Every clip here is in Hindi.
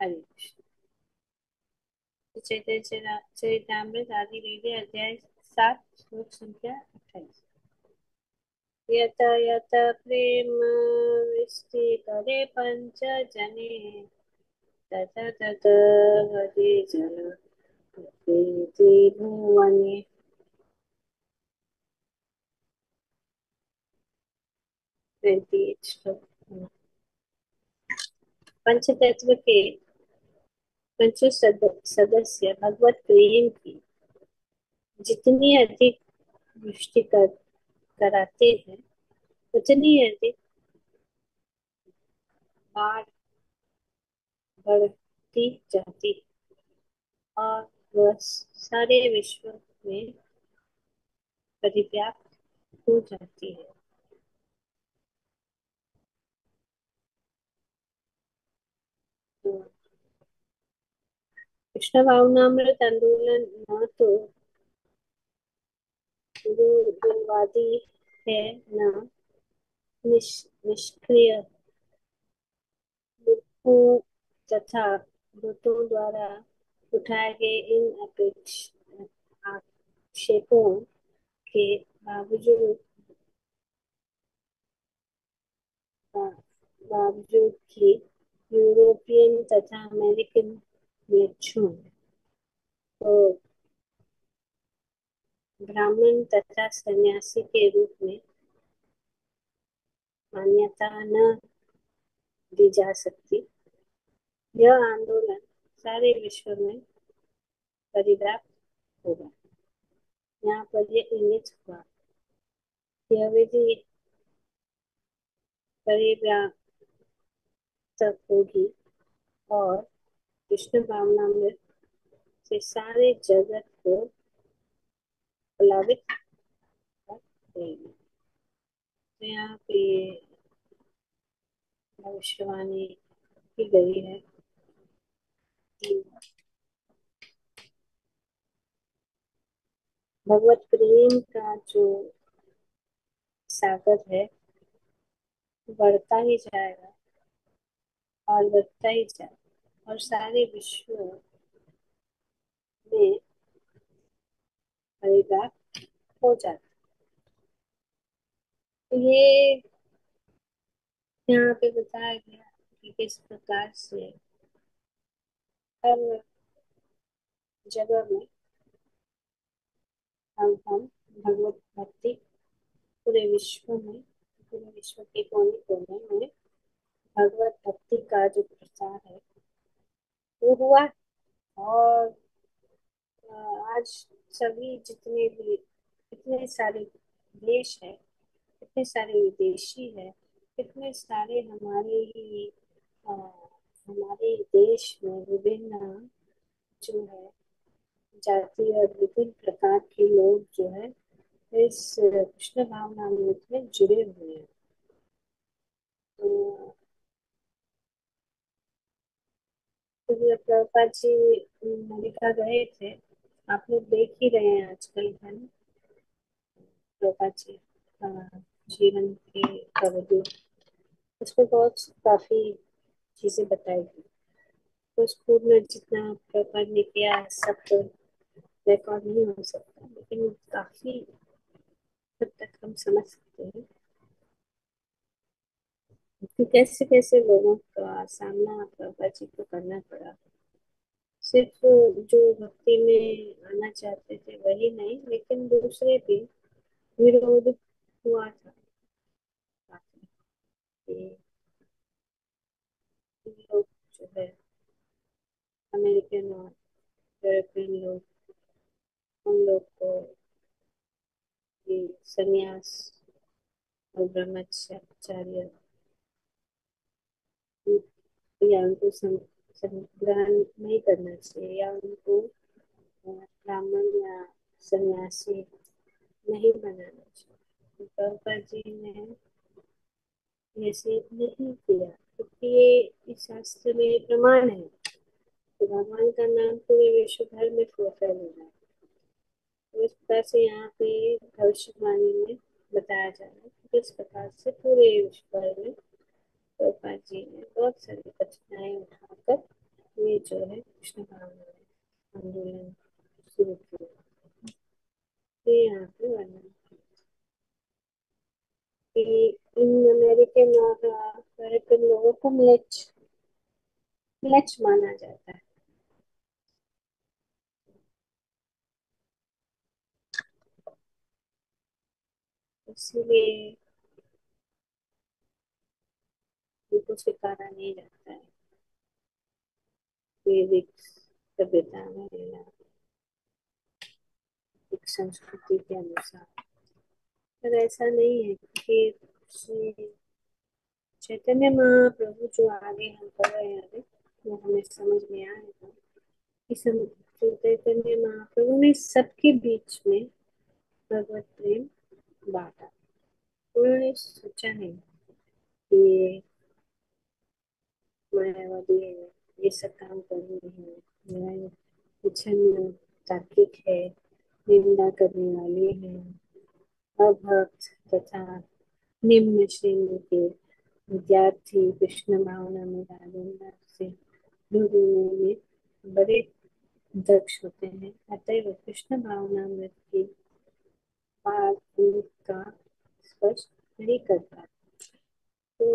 हरे कृष्ण। चैतन्य चरितामृत आदि लीले अध्याय 7 श्लोक संख्या 28। यत यत प्रेम विस्थितरे पंच जने तत तत हृदि जल प्रीति भुवने। 28 श्लोक। पंचतत्व के पंचों सदस्य भगवत प्रेम की जितनी अधिक पुष्टि कराते हैं उतनी अधिक बाढ़ बढ़ती जाती है और वह सारे विश्व में परिव्याप्त हो जाती है। तो कृष्ण भावनामृत आंदोलन न तो गुरुवादी है न निष्क्रिय मूर्खों तथा दूतों द्वारा उठाए गए इन आक्षेपों के बावजूद बावजूद कि यूरोपियन तथा अमेरिकन मिशनों को ब्राह्मण तथा सन्यासी के रूप में मान्यता न दी जा सकती। यह आंदोलन सारे विश्व में परिव्याप्त होगा। यहाँ पर यह इंगित हुआ। यह विधि परिव्याप्त होगी और कृष्ण भावनामृत से सारे जगत को प्लावित कर देगी। तो यहाँ पे भविष्यवाणी की गई है कि भगवत प्रेम का जो सागर है बढ़ता ही जाएगा और बढ़ता ही जाएगा और सारे विश्व में परिव्याप्त हो जाता। तो ये यहाँ पे बताया गया कि किस प्रकार से हर जगह में हम भगवत भक्ति पूरे विश्व के कोने कोने में भगवत भक्ति का जो प्रचार है वो हुआ। और आज सभी जितने भी इतने सारे देश है, इतने सारे विदेशी है, इतने सारे हमारे देश में विभिन्न जो है जाति और विभिन्न प्रकार के लोग जो है इस कृष्ण भावनामृत में जुड़े हुए हैं। तो प्रभुपाद जी अमेरिका गए थे। आप लोग देख ही रहे हैं आजकल है ना प्रभुपाद जी जीवन के अवधि उसमें बहुत काफी चीजें बताई गई। तो स्कूल में जितना प्रभुपाद ने किया सब तो रिकॉर्ड नहीं हो सकता, लेकिन काफी हद तक हम समझ सकते हैं कि कैसे कैसे लोगों का सामना प्रभुपाद जी को करना पड़ा। सिर्फ जो भक्ति में आना चाहते थे वही नहीं, लेकिन दूसरे भी विरोध हुआ था काफी। कि लोग जो है अमेरिकन और यूरोपियन लोग उन लोग को ये संन्यास और ब्रह्मचर्य या उनको ग्रहण नहीं करना चाहिए या उनको ब्राह्मण या सन्यासी नहीं बनाना चाहिए। तो प्रभुपाद जी ने ऐसे नहीं किया क्योंकि ये इस शास्त्र में प्रमाण है कि भगवान का नाम पूरे विश्व भर में फैल रहा है। तो इस प्रकार से यहाँ पे भविष्यवाणी में बताया जा रहा है कि किस प्रकार से पूरे विश्व भर में प्रभुपाद जी ने बहुत सारी कठिनाई उठाकर जो है कृष्ण भावना आंदोलन शुरू किया। तो यहाँ पे वर्णन कि इन अमेरिकन और अमेरिकन लोगों को म्लेच्छ माना जाता है। इसीलिए उनको स्वीकारा नहीं जाता है वैदिक सभ्यता में या एक संस्कृति के अनुसार। पर ऐसा नहीं है कि श्री चैतन्य महाप्रभु जो आगे हम पढ़ रहे हैं अभी, वो हमें समझ में आएगा कि जो चैतन्य महाप्रभु ने सबके बीच में भगवत प्रेम बांटा। उन्होंने सोचा नहीं कि ये मायावादी है, ये सब काम कर रही है, मेरा मिशन तार्किक है, निंदा करने वाले हैं, अभक्त तथा निम्न श्रेणी के विद्यार्थी कृष्ण भावना में राजेंद्र से दूर होने में बड़े दक्ष होते हैं, अतएव कृष्ण भावना मृत की पार का स्पर्श नहीं कर पाते। तो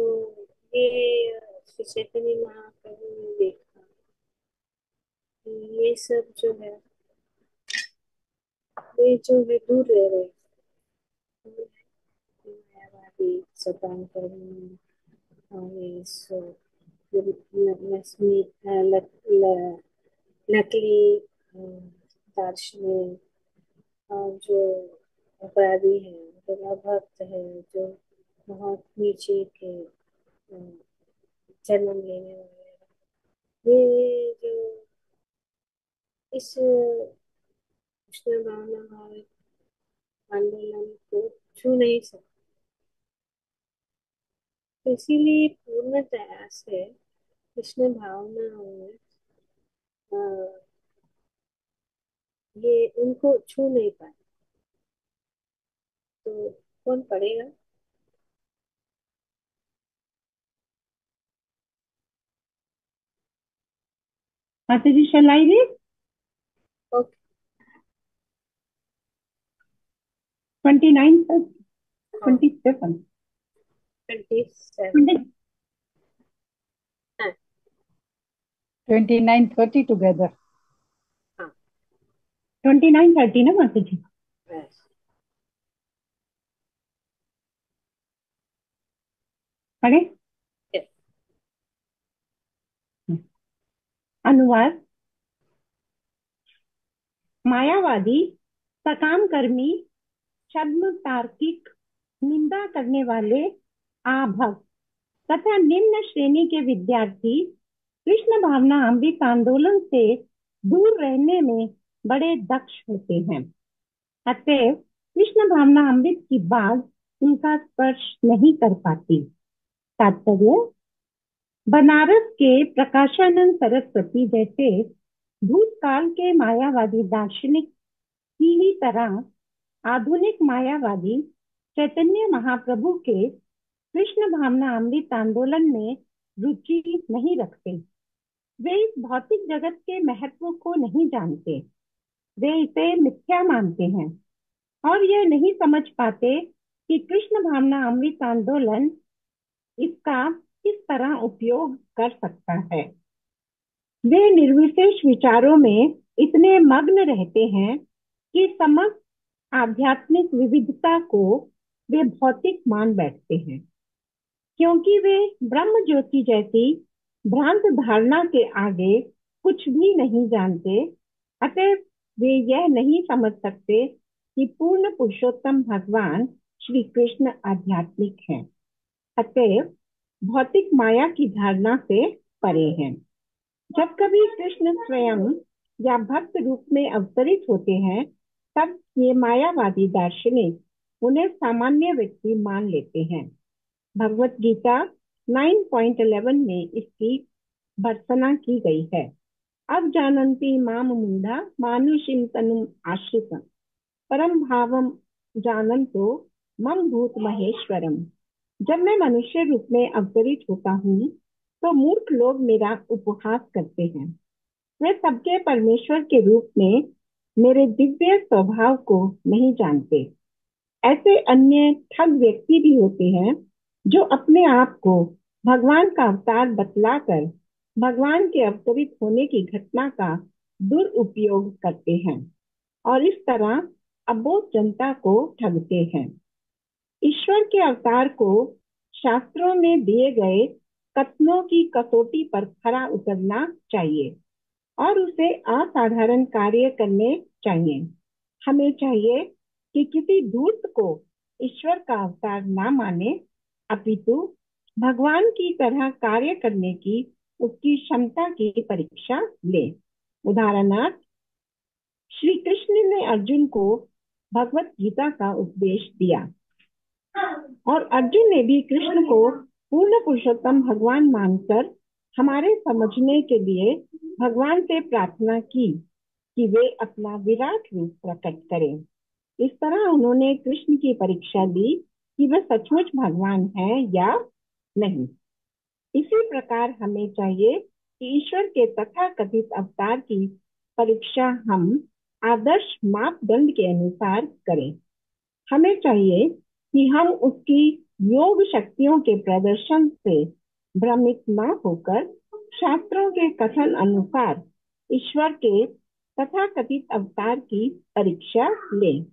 ये श्री चैतन्य महाप्रभु ने देखा कि ये सब जो है वे जो है दूर रह रहे हैं, मायावादी सतांकर्मी और ये सब नकली दार्शनिक और जो अपराधी हैं, जो भक्त है, जो बहुत नीचे के जन्म लेने वाले हैं, ये जो इस कृष्ण भावना और आंदोलन को छू नहीं सकते। तो इसीलिए पूर्णतया से कृष्ण भावना और अ, ये उनको छू नहीं पाए। तो कौन पढ़ेगा? Mataji, shall I read? Okay. 29, हाँ, 27. 27। 20, हाँ 29, 30 together. हाँ 29, 30 ना Mataji? बस। पढ़े? yes। अनुवाद। मायावादी, सकाम कर्मी, छद्म तार्किक, निंदा करने वाले, आभक्त तथा निम्न श्रेणी के विद्यार्थी कृष्ण भावना अमृत आंदोलन से दूर रहने में बड़े दक्ष होते हैं, अतएव कृष्ण भावना अमृत की बात उनका स्पर्श नहीं कर पाती। तात्पर्य: बनारस के प्रकाशानंद सरस्वती जैसे भूतकाल के मायावादी दार्शनिक की ही तरह आधुनिक मायावादी चैतन्य महाप्रभु के कृष्ण भावना अमृत आंदोलन में रुचि नहीं रखते। वे इस भौतिक जगत के महत्व को नहीं जानते, वे इसे मिथ्या मानते हैं और यह नहीं समझ पाते कि कृष्ण भावना अमृत आंदोलन इसका किस तरह उपयोग कर सकता है। वे निर्विशेष विचारों में इतने मग्न रहते हैं कि समस्त आध्यात्मिक विविधता को वे भौतिक मान बैठते हैं। क्योंकि वे ब्रह्म ज्योति जैसी भ्रांत धारणा के आगे कुछ भी नहीं जानते, अतः वे यह नहीं समझ सकते कि पूर्ण पुरुषोत्तम भगवान श्री कृष्ण आध्यात्मिक हैं, अतः भौतिक माया की धारणा से परे हैं। जब कभी कृष्ण स्वयं या भक्त रूप में अवतरित होते हैं, तब ये मायावादी दार्शनिक उन्हें सामान्य व्यक्ति मान लेते हैं। भगवत गीता 9.11 में इसकी भर्त्सना की गई है। अब जानन्ति माम मूढ़ा मानुषीं तनुम आश्रितम् परम भावम जानन्तो मम भूत महेश्वरम। जब मैं मनुष्य रूप में अवतरित होता हूँ तो मूर्ख लोग मेरा उपहास करते हैं, वे सबके परमेश्वर के रूप में मेरे दिव्य स्वभाव को नहीं जानते। ऐसे अन्य ठग व्यक्ति भी होते हैं जो अपने आप को भगवान का अवतार बतलाकर भगवान के अवतरित होने की घटना का दुरुपयोग करते हैं और इस तरह अबोध जनता को ठगते हैं। ईश्वर के अवतार को शास्त्रों में दिए गए कथनों की कसौटी पर खरा उतरना चाहिए और उसे असाधारण कार्य करने चाहिए। हमें चाहिए कि किसी धूर्त को ईश्वर का अवतार ना माने, अपितु भगवान की तरह कार्य करने की उसकी क्षमता की परीक्षा ले। उदाहरणार्थ, श्री कृष्ण ने अर्जुन को भगवत गीता का उपदेश दिया और अर्जुन ने भी कृष्ण को पूर्ण पुरुषोत्तम भगवान मानकर हमारे समझने के लिए भगवान से प्रार्थना की कि वे अपना विराट रूप प्रकट करें। इस तरह उन्होंने कृष्ण की परीक्षा ली कि वे सचमुच भगवान हैं या नहीं। इसी प्रकार हमें चाहिए कि ईश्वर के तथाकथित अवतार की परीक्षा हम आदर्श मापदंड के अनुसार करें। हमें चाहिए कि हम उसकी योग शक्तियों के प्रदर्शन से भ्रमित न होकर शास्त्रों के कथन अनुसार ईश्वर के तथाकथित अवतार की परीक्षा लें।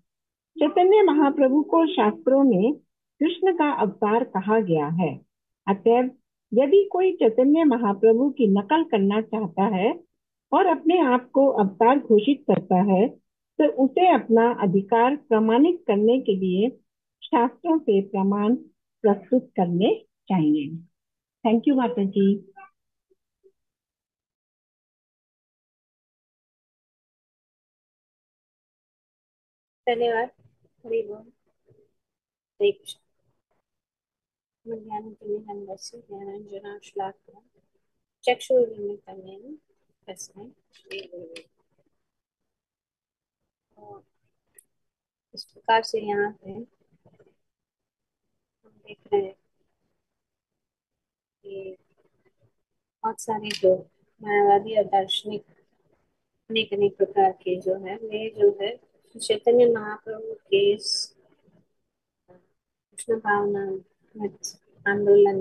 चैतन्य महाप्रभु को शास्त्रों में कृष्ण का अवतार कहा गया है। अतएव यदि कोई चैतन्य महाप्रभु की नकल करना चाहता है और अपने आप को अवतार घोषित करता है, तो उसे अपना अधिकार प्रमाणित करने के लिए शास्त्रों से प्रमाण प्रस्तुत करने चाहिए। थैंक यू माता जी। धन्यवाद। हरि बोल। हरे कृष्ण। मध्याह्नतमिहन्वस्य ज्ञानाञ्जनाश्लाकः चक्षुरुन्मीलितं तस्मै श्रीगुरवे। और इस प्रकार से यहाँ पे हम देख रहे हैं कि बहुत सारे जो मायावादी और दार्शनिक अनेक अनेक प्रकार के जो है वे जो है चैतन्य महाप्रभु के इस कृष्ण भावना मत आंदोलन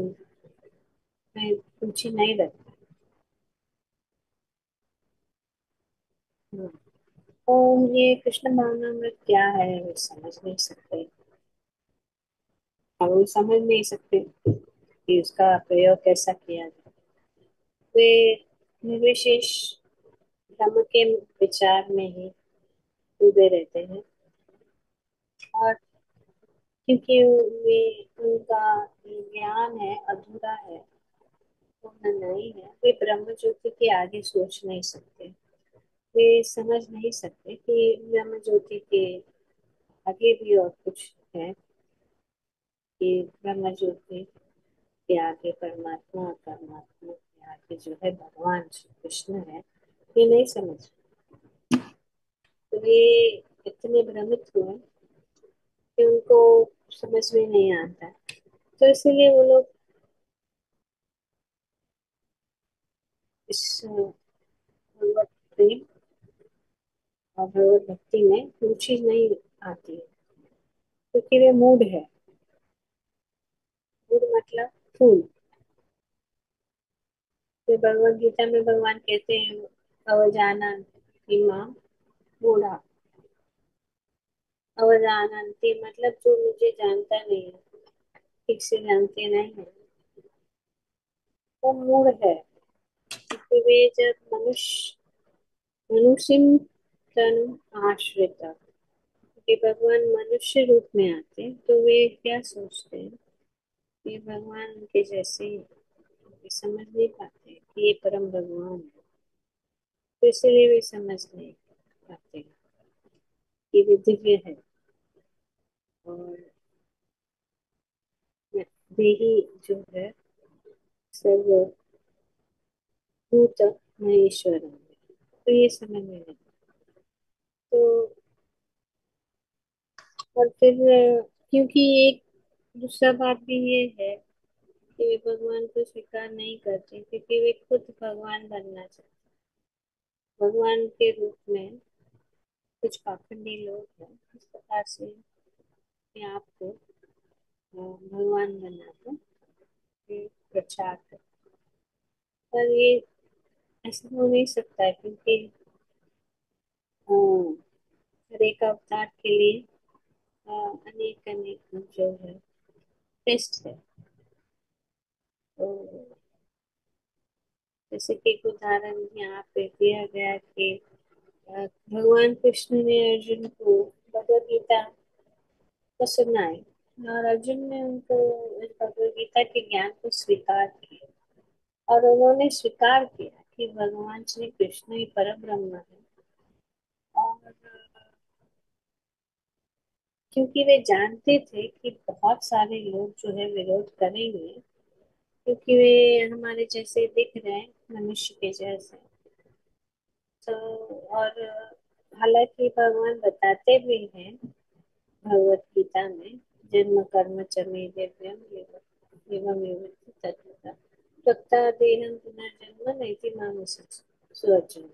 में रुचि नहीं रखते। तो ये कृष्ण भावनामृत क्या है वे समझ नहीं सकते और वो समझ नहीं सकते कि उसका प्रयोग कैसा किया जाए। वे निर्विशेष ब्रह्म के विचार में ही डूबे रहते हैं और क्योंकि वे उनका ज्ञान है अधूरा है, पूर्ण नहीं है, वे ब्रह्म ज्योति के आगे सोच नहीं सकते। वे समझ नहीं सकते कि ब्रह्म ज्योति के आगे भी और कुछ है, कि ब्रह्म ज्योति के आगे परमात्मा और परमात्मा के आगे जो है भगवान श्री कृष्ण है। ये नहीं समझ, तो ये इतने भ्रमित हुए कि उनको समझ में नहीं आता। तो इसीलिए वो लोग इस भगवत प्रेम और भगवत भक्ति में रुचि नहीं आती है क्योंकि वे मूड है। मूड मतलब फूल। फिर भगवत गीता में भगवान कहते हैं अवजानन्ति मां मूढ़ा। अवजानन्ति मतलब जो मुझे जानता नहीं है, ठीक से जानते नहीं है, वो मूड है। क्योंकि वे जब मनुष्य तनु आश्रित, कि भगवान मनुष्य रूप में आते हैं तो वे क्या सोचते हैं कि भगवान उनके जैसे ही हैं। वे समझ नहीं पाते कि ये परम भगवान है, तो इसलिए वे समझ नहीं पाते कि वे दिव्य है और वे ही जो है सर्वभूत महेश्वर है। तो ये समझ में नहीं। तो और फिर क्योंकि एक दूसरा बात भी ये है कि वे भगवान को स्वीकार नहीं करते क्योंकि वे खुद भगवान बनना चाहते। भगवान के रूप में कुछ पाखंडी लोग हैं इस प्रकार से अपने आप को भगवान बनाकर फिर प्रचार कर। पर ये ऐसा हो नहीं सकता है, क्योंकि हर एक अवतार के लिए अनेक अनेक जो है टेस्ट है। तो जैसे कि एक उदाहरण यहाँ पे दिया गया कि भगवान कृष्ण ने अर्जुन को भगवत गीता को सुनाई, और अर्जुन ने उनको इस भगवत गीता के ज्ञान को स्वीकार किया, और उन्होंने स्वीकार किया कि भगवान श्री कृष्ण ही परम ब्रह्म है। और क्योंकि वे जानते थे कि बहुत सारे लोग जो है विरोध करेंगे, क्योंकि वे हमारे जैसे दिख रहे हैं, मनुष्य के जैसे। तो और हालांकि भगवान बताते भी हैं भगवत गीता में, जन्म कर्म च मे दिव्यम एवं एवं एवं तत्वतः त्वत्ता देहं पुनर्जन्म नैति मामसि सुअर्जुन,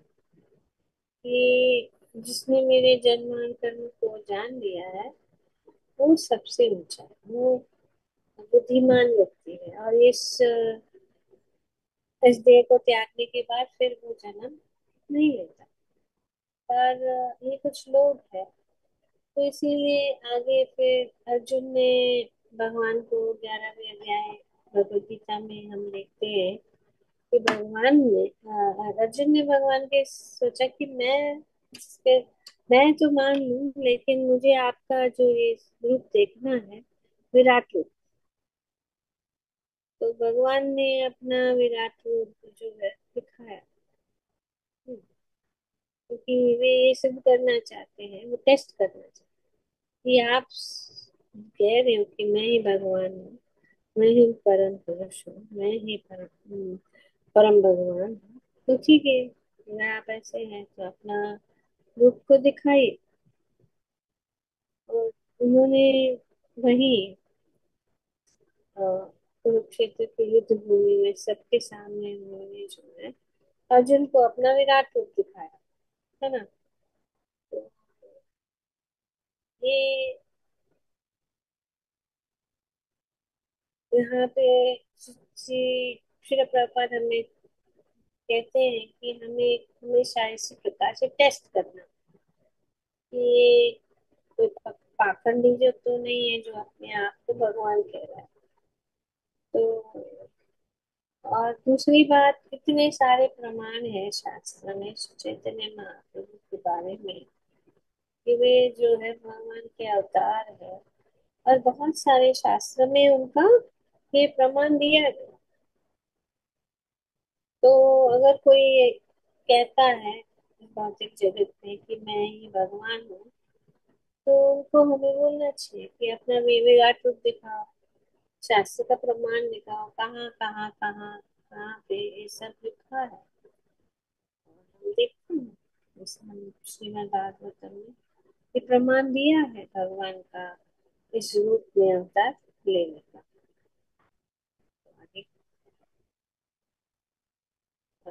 कि जिसने मेरे जन्म कर्म को जान लिया है वो सबसे ऊंचा है, वो बुद्धिमान व्यक्ति है, और इस देह को त्यागने के बाद फिर वो जन्म नहीं लेता। पर ये कुछ लोग हैं, तो इसीलिए आगे फिर अर्जुन ने भगवान को 11वें अध्याय भगवद गीता में हम देखते हैं कि भगवान ने अर्जुन ने भगवान के सोचा कि मैं तो मान लूं, लेकिन मुझे आपका जो ये रूप देखना है, विराट रूप। तो भगवान ने अपना विराट रूप जो है दिखाया। क्योंकि वे ये सब करना चाहते हैं, वो टेस्ट करना चाहते हैं कि आप कह रहे हो कि मैं ही भगवान हूँ, मैं ही परम पुरुष हूँ, मैं ही परम भगवान हूँ। तो ठीक है, अगर आप ऐसे हैं तो अपना रूप को दिखाइए। और उन्होंने वही अ, कुरुक्षेत्र की युद्ध भूमि में सबके सामने उन्होंने जो है अर्जुन को अपना विराट रूप दिखाया, है ना। तो ये यहाँ पे श्री श्री प्रभुपाद हमें कहते हैं कि हमें हमेशा इसी प्रकार से टेस्ट करना, कि ये कोई पाखंडी जो तो नहीं है जो अपने आप को भगवान कह रहा है। तो और दूसरी बात, इतने सारे प्रमाण है शास्त्र में चैतन्य महाप्रभु के बारे में कि वे जो है भगवान के अवतार है, और बहुत सारे शास्त्र में उनका ये प्रमाण दिया गया। तो अगर कोई कहता है भौतिक जगत में कि मैं ही भगवान हूँ, तो उनको हमें बोलना चाहिए कि अपना विराट रूप दिखाओ, शास्त्र का प्रमाण दिखाओ, कहाँ कहाँ कहाँ कहाँ पे ये सब लिखा है। हम देखते हैं इसमें श्रीमद् भागवतम में ये प्रमाण दिया है भगवान का इस रूप में अवतार लेने का। आगे अ,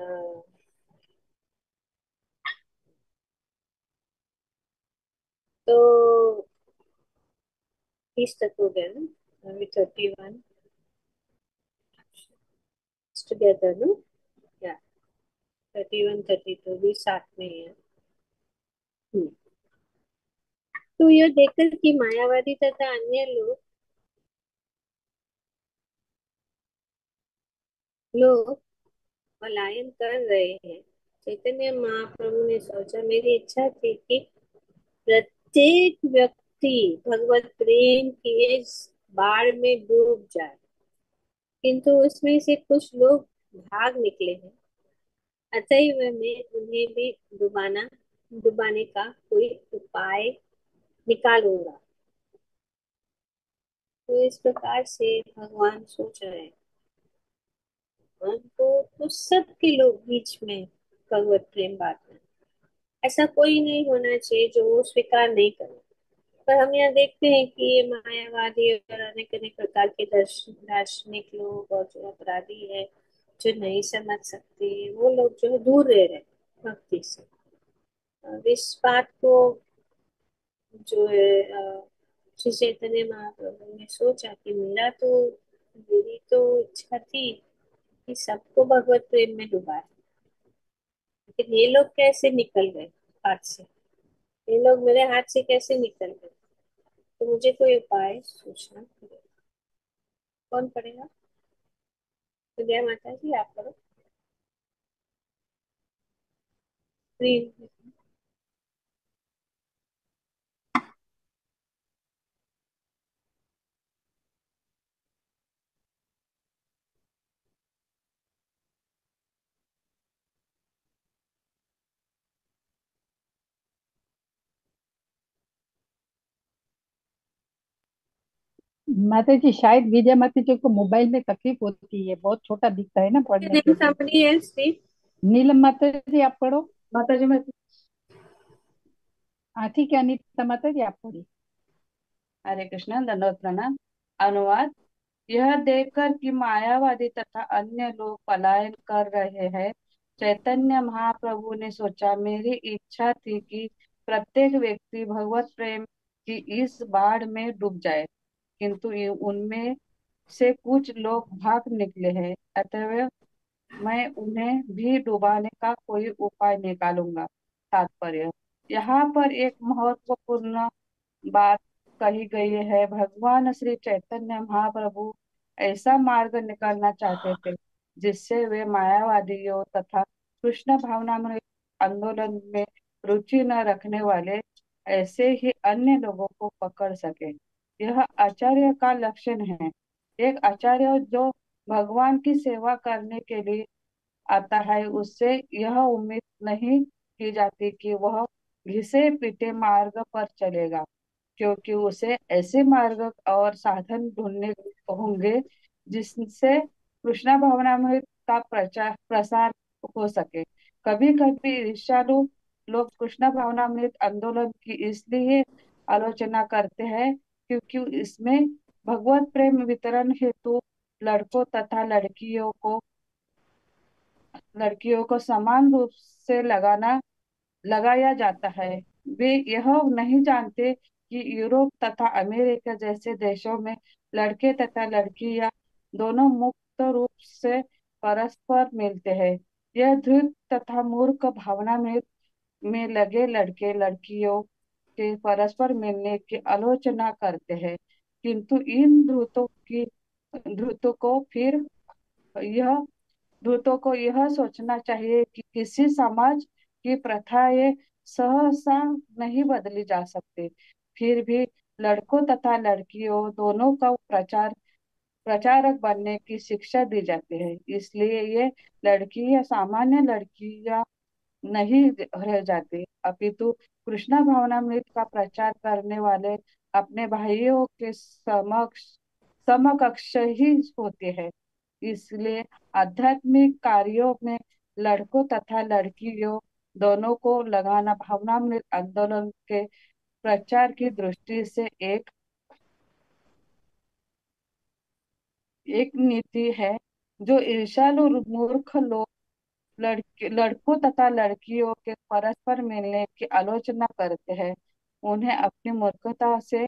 30 तक हो गया ना, अभी 31 टुगेदर नो, या 31 32 भी साथ में ही है। हम्म। तो यह देखकर कि मायावादी तथा अन्य लोग पलायन कर रहे हैं, चैतन्य महाप्रभु ने सोचा, मेरी इच्छा थी कि प्रत्येक व्यक्ति भगवत प्रेम की इस बाढ़ में डूब जाए, किंतु उसमें से कुछ लोग भाग निकले हैं, अतएव मैं उन्हें भी डुबाने का कोई उपाय निकालूंगा। तो इस प्रकार से भगवान सोच रहे हैं उनको तो सबके लोग बीच में भगवत प्रेम बांटना। ऐसा कोई नहीं होना चाहिए जो वो स्वीकार नहीं करे। पर हम यहाँ देखते हैं कि ये मायावादी और अनेक अनेक प्रकार के दार्शनिक लोग और जो अपराधी है, जो नहीं समझ सकते, वो लोग जो है दूर रह रहे हैं। भक्ति से। अब इस बात को जो है श्री चैतन्य महाप्रभु ने सोचा कि मेरी तो इच्छा थी कि सबको भगवत प्रेम में डुबाए, लेकिन ये लोग कैसे निकल गए हाथ से, ये लोग मेरे हाथ से कैसे निकल गए। तो मुझे कोई उपाय सोचना पड़ेगा। कौन पड़ेगा? तो जय माता जी, आप करो प्लीज। माता जी, शायद विजय माता जी को मोबाइल में तकलीफ होती है, बहुत छोटा दिखता है ना पढ़ने के नेम लिए। समरी है श्री। नीलम माता जी, आप पढ़ो। माता जी मैं हाँ ठीक है, अनिता माता जी आप पढ़िए। हरे कृष्णा, दंडवत प्रणाम। अनुवाद। यह देखकर कि मायावादी तथा अन्य लोग पलायन कर रहे हैं, चैतन्य महाप्रभु ने सोचा, मेरी इच्छा थी कि प्रत्येक व्यक्ति भगवत प्रेम की इस बाढ़ में डूब जाए, किंतु उनमें से कुछ लोग भाग निकले हैं, अतः मैं उन्हें भी डुबाने का कोई उपाय निकालूंगा। तात्पर्य। यहाँ पर एक महत्वपूर्ण बात कही गई है। भगवान श्री चैतन्य महाप्रभु ऐसा मार्ग निकालना चाहते थे जिससे वे मायावादियों तथा कृष्ण भावनामृत आंदोलन में रुचि न रखने वाले ऐसे ही अन्य लोगों को पकड़ सके। यह आचार्य का लक्षण है। एक आचार्य जो भगवान की सेवा करने के लिए आता है, उससे यह उम्मीद नहीं की जाती कि वह घिसे पिटे मार्ग पर चलेगा, क्योंकि उसे ऐसे मार्ग और साधन ढूंढने होंगे जिनसे कृष्णा भावनामृत का प्रचार प्रसार हो सके। कभी कभी ईर्ष्यालु लोग कृष्णा भावनामृत आंदोलन की इसलिए आलोचना करते हैं क्योंकि इसमें भगवत प्रेम वितरण हेतु लड़कों तथा लड़कियों को समान रूप से लगाया जाता है। वे यह नहीं जानते कि यूरोप तथा अमेरिका जैसे देशों में लड़के तथा लड़कियां दोनों मुक्त रूप से परस्पर मिलते हैं। यह धृत तथा मूर्ख भावना में लगे लड़के लड़कियों के परस्पर मिलने की आलोचना करते हैं, किंतु इन ध्रुतों को फिर यह दूतों को यह सोचना चाहिए कि किसी समाज की प्रथाएं सहसा नहीं बदली जा सकती। फिर भी लड़कों तथा लड़कियों दोनों का प्रचारक बनने की शिक्षा दी जाती है। इसलिए ये लड़कियां सामान्य लड़कियां नहीं रह जाती, अपितु कृष्णा भावनामृत का प्रचार करने वाले अपने भाइयों के समकक्ष ही होते हैं। इसलिए आध्यात्मिक कार्यों में लड़कों तथा लड़कियों दोनों को लगाना भावनामृत आंदोलन के प्रचार की दृष्टि से एक नीति है। जो ईर्ष्यालु मूर्ख लोग लड़कों तथा लड़कियों के परस्पर मिलने की आलोचना करते हैं, उन्हें अपनी मूर्खता से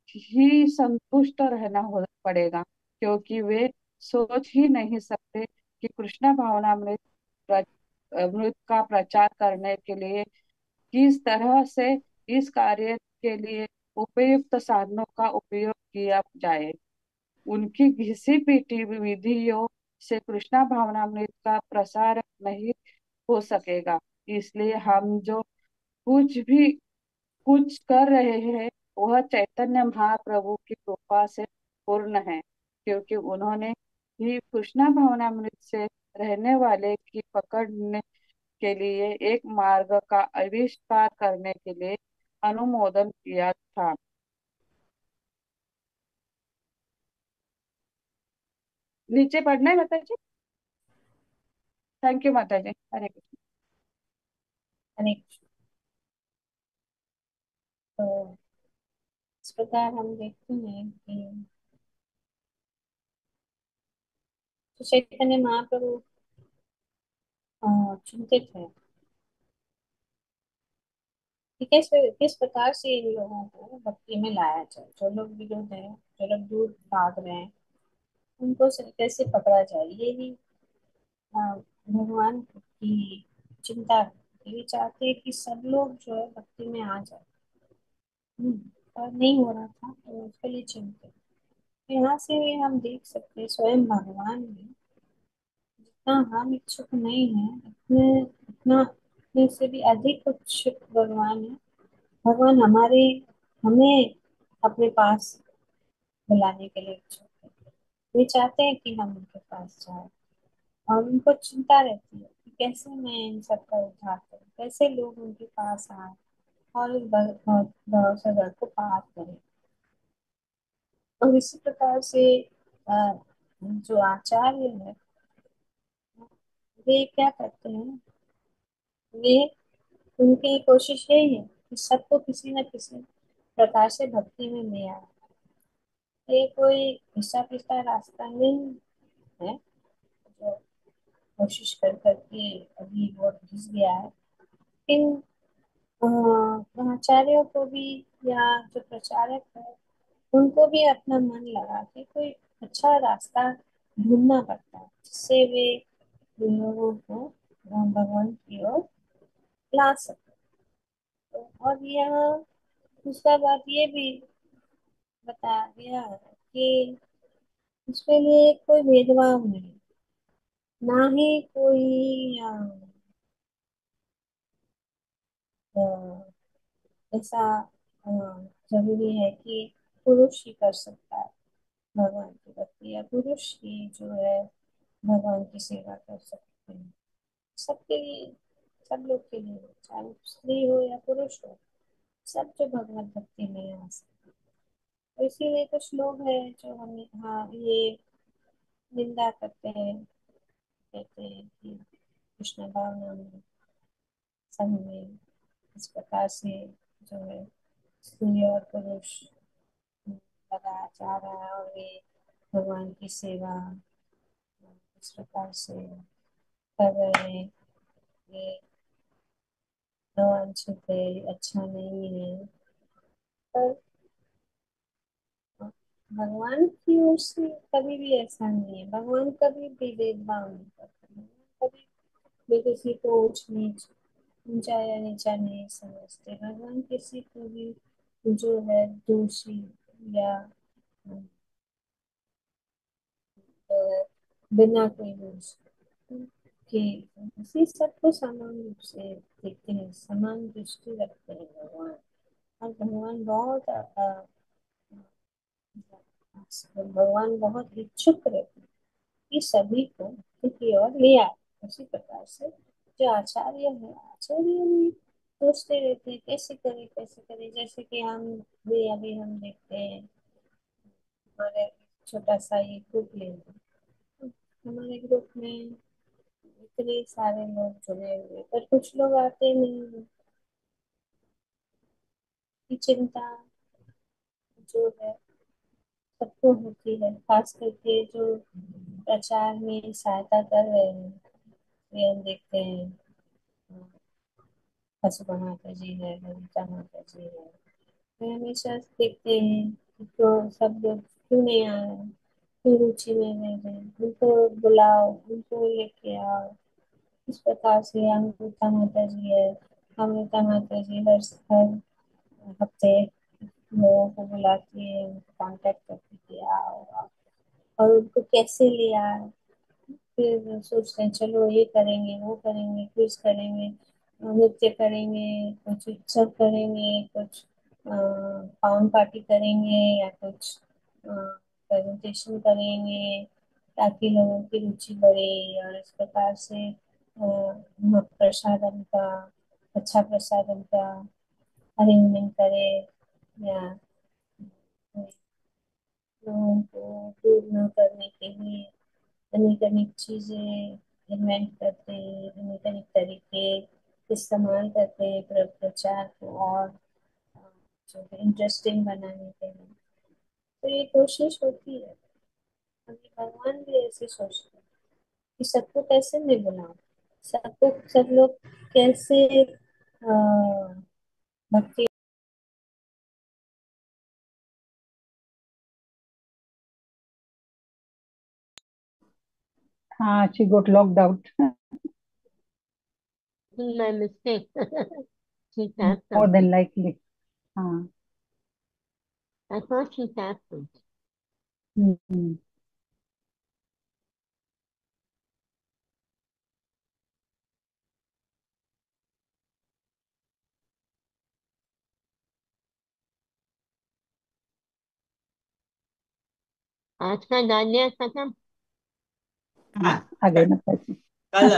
ही संतुष्ट रहना पड़ेगा, क्योंकि वे सोच ही नहीं सकते कि कृष्ण भावनामृत अमृत का प्रचार करने के लिए किस तरह से इस कार्य के लिए उपयुक्त साधनों का उपयोग किया जाए। उनकी घिसी पीटी विधियों से कृष्णा भावनामृत का प्रसार नहीं हो सकेगा। इसलिए हम जो भी कुछ कर रहे हैं, वह चैतन्य महाप्रभु की कृपा से पूर्ण है, क्योंकि उन्होंने ही कृष्णा भावनामृत से रहने वाले की पकड़ने के लिए एक मार्ग का आविष्कार करने के लिए अनुमोदन किया था। नीचे पढ़ना है माता जी। थैंक यू माता जी। हरे कृष्ण। अनेक। तो इस प्रकार हम देखते हैं कि तो चैतन्य महाप्रभु चिंतित है कि किस प्रकार से इन लोगों को भक्ति में लाया जाए। जो लोग विरुद्ध हैं, जो लोग दूर भाग रहे हैं, उनको कैसे पकड़ा जाए, ये भी भगवान की चिंता है। ये चाहते हैं कि सब लोग जो है भक्ति में आ जाए। पर नहीं हो रहा था तो उसके लिए चिंतित। यहाँ से हम देख सकते हैं स्वयं भगवान भी जितना हम इच्छुक नहीं है, उतने से भी अधिक इच्छुक भगवान है। भगवान हमें अपने पास बुलाने के लिए इच्छुक है। वे चाहते हैं कि हम उनके पास जाए, और उनको चिंता रहती है कि कैसे मैं इन सबका उद्धार करूं, कैसे लोग उनके पास आए और इस भरोसा घर को पार करें। और इसी प्रकार से अ, जो आचार्य है, वे क्या करते हैं, वे उनकी कोशिश यही है कि सबको किसी न किसी प्रकार से भक्ति में ले आए। ये कोई घिसा पिटा रास्ता नहीं है जो कोशिश कर करके अभी वो घिस गया है। इन आचार्यों को भी, या जो प्रचारक है, उनको भी अपना मन लगा के कोई अच्छा रास्ता ढूंढना पड़ता है, जिससे वे लोगों को भगवान की ओर ला सके। तो और यह दूसरा बात ये भी बताया गया है कि उसके लिए कोई भेदभाव नहीं, ना ही कोई अ, ऐसा जरूरी है कि पुरुष ही कर सकता है भगवान की भक्ति, या पुरुष ही जो है भगवान की सेवा कर सकते हैं। सबके लिए, सब लोग के लिए, चाहे स्त्री हो या पुरुष हो, सब जो भगवत भक्ति में आ सकते हैं। तो इसीलिए कुछ लोग हैं जो हमें, हाँ, ये निंदा करते हैं, कहते हैं कि कृष्ण भावना में, संघ में इस प्रकार से जो है स्त्री और पुरुष लगाया जा रहा है, और वे भगवान की सेवा इस प्रकार से कर रहे हैं। ये अवांछित है, अच्छा नहीं है। पर भगवान की ओर से कभी भी ऐसा नहीं है। भगवान कभी भी भेदभाव नहीं करते। भगवान कभी भी किसी को ऊंच नीच, ऊंचा या नीचा नहीं समझते। भगवान किसी को भी जो है दोषी या अ, बिना कोई दोष के, इसी सबको समान रूप से देखते हैं, समान दृष्टि रखते हैं भगवान। और भगवान बहुत इच्छुक रहते हैं कि सभी को उनकी ओर ले आए। उसी प्रकार से जो आचार्य है, आचार्य भी सोचते रहते हैं कैसे करें, कैसे करें। जैसे कि भी अभी हम देखते हैं, हमारे छोटा सा ये ग्रुप ले लो, तो हमारे ग्रुप में इतने सारे लोग जुड़े हुए, पर कुछ लोग आते नहीं हैं। की चिंता जो है सबको होती है, खास करके जो प्रचार में सहायता कर रहे हैं। ये हम देखते हैं, हसुबा माता जी है, ललिता माता जी है। वे हमेशा देखते हैं कि तो सब लोग क्यों नहीं आ रहे, क्यों रुचि में नहीं रहे, उनको बुलाओ, उनको लेके आओ। इस प्रकार से अमृता माता जी है, अमृता माता जी हर हफ्ते लोगों को बुलाती है, उनको कांटेक्ट करती है कि आओ आओ। और उनको कैसे लिया, फिर सोचते हैं चलो ये करेंगे, वो करेंगे, क्विज करेंगे, नृत्य करेंगे, कुछ उत्सव करेंगे, कुछ पाउन पार्टी करेंगे, या कुछ प्रेजेंटेशन करेंगे, ताकि लोगों की रुचि बढ़े। और इस प्रकार से प्रसादन का, अच्छा प्रसादन का अरेंजमेंट करे, या लोगों को दूर न करने के लिए अनेक अनेक चीजें इन्वेंट करते हैं, अनेक अनेक तरीके इस्तेमाल करते हैं प्रचार को और जो है इंटरेस्टिंग बनाने के लिए। तो ये कोशिश होती है। हमें भगवान भी ऐसे सोचते हैं कि सबको कैसे मैं बुलाऊं, सबको, सब लोग कैसे भक्ति। हाँ, she got locked out. My mistake. She tapped More than something. likely. हाँ। I thought she tapped something. हम्म। आज का डालिया खत्म। हाँ, आ गए माता जी। कल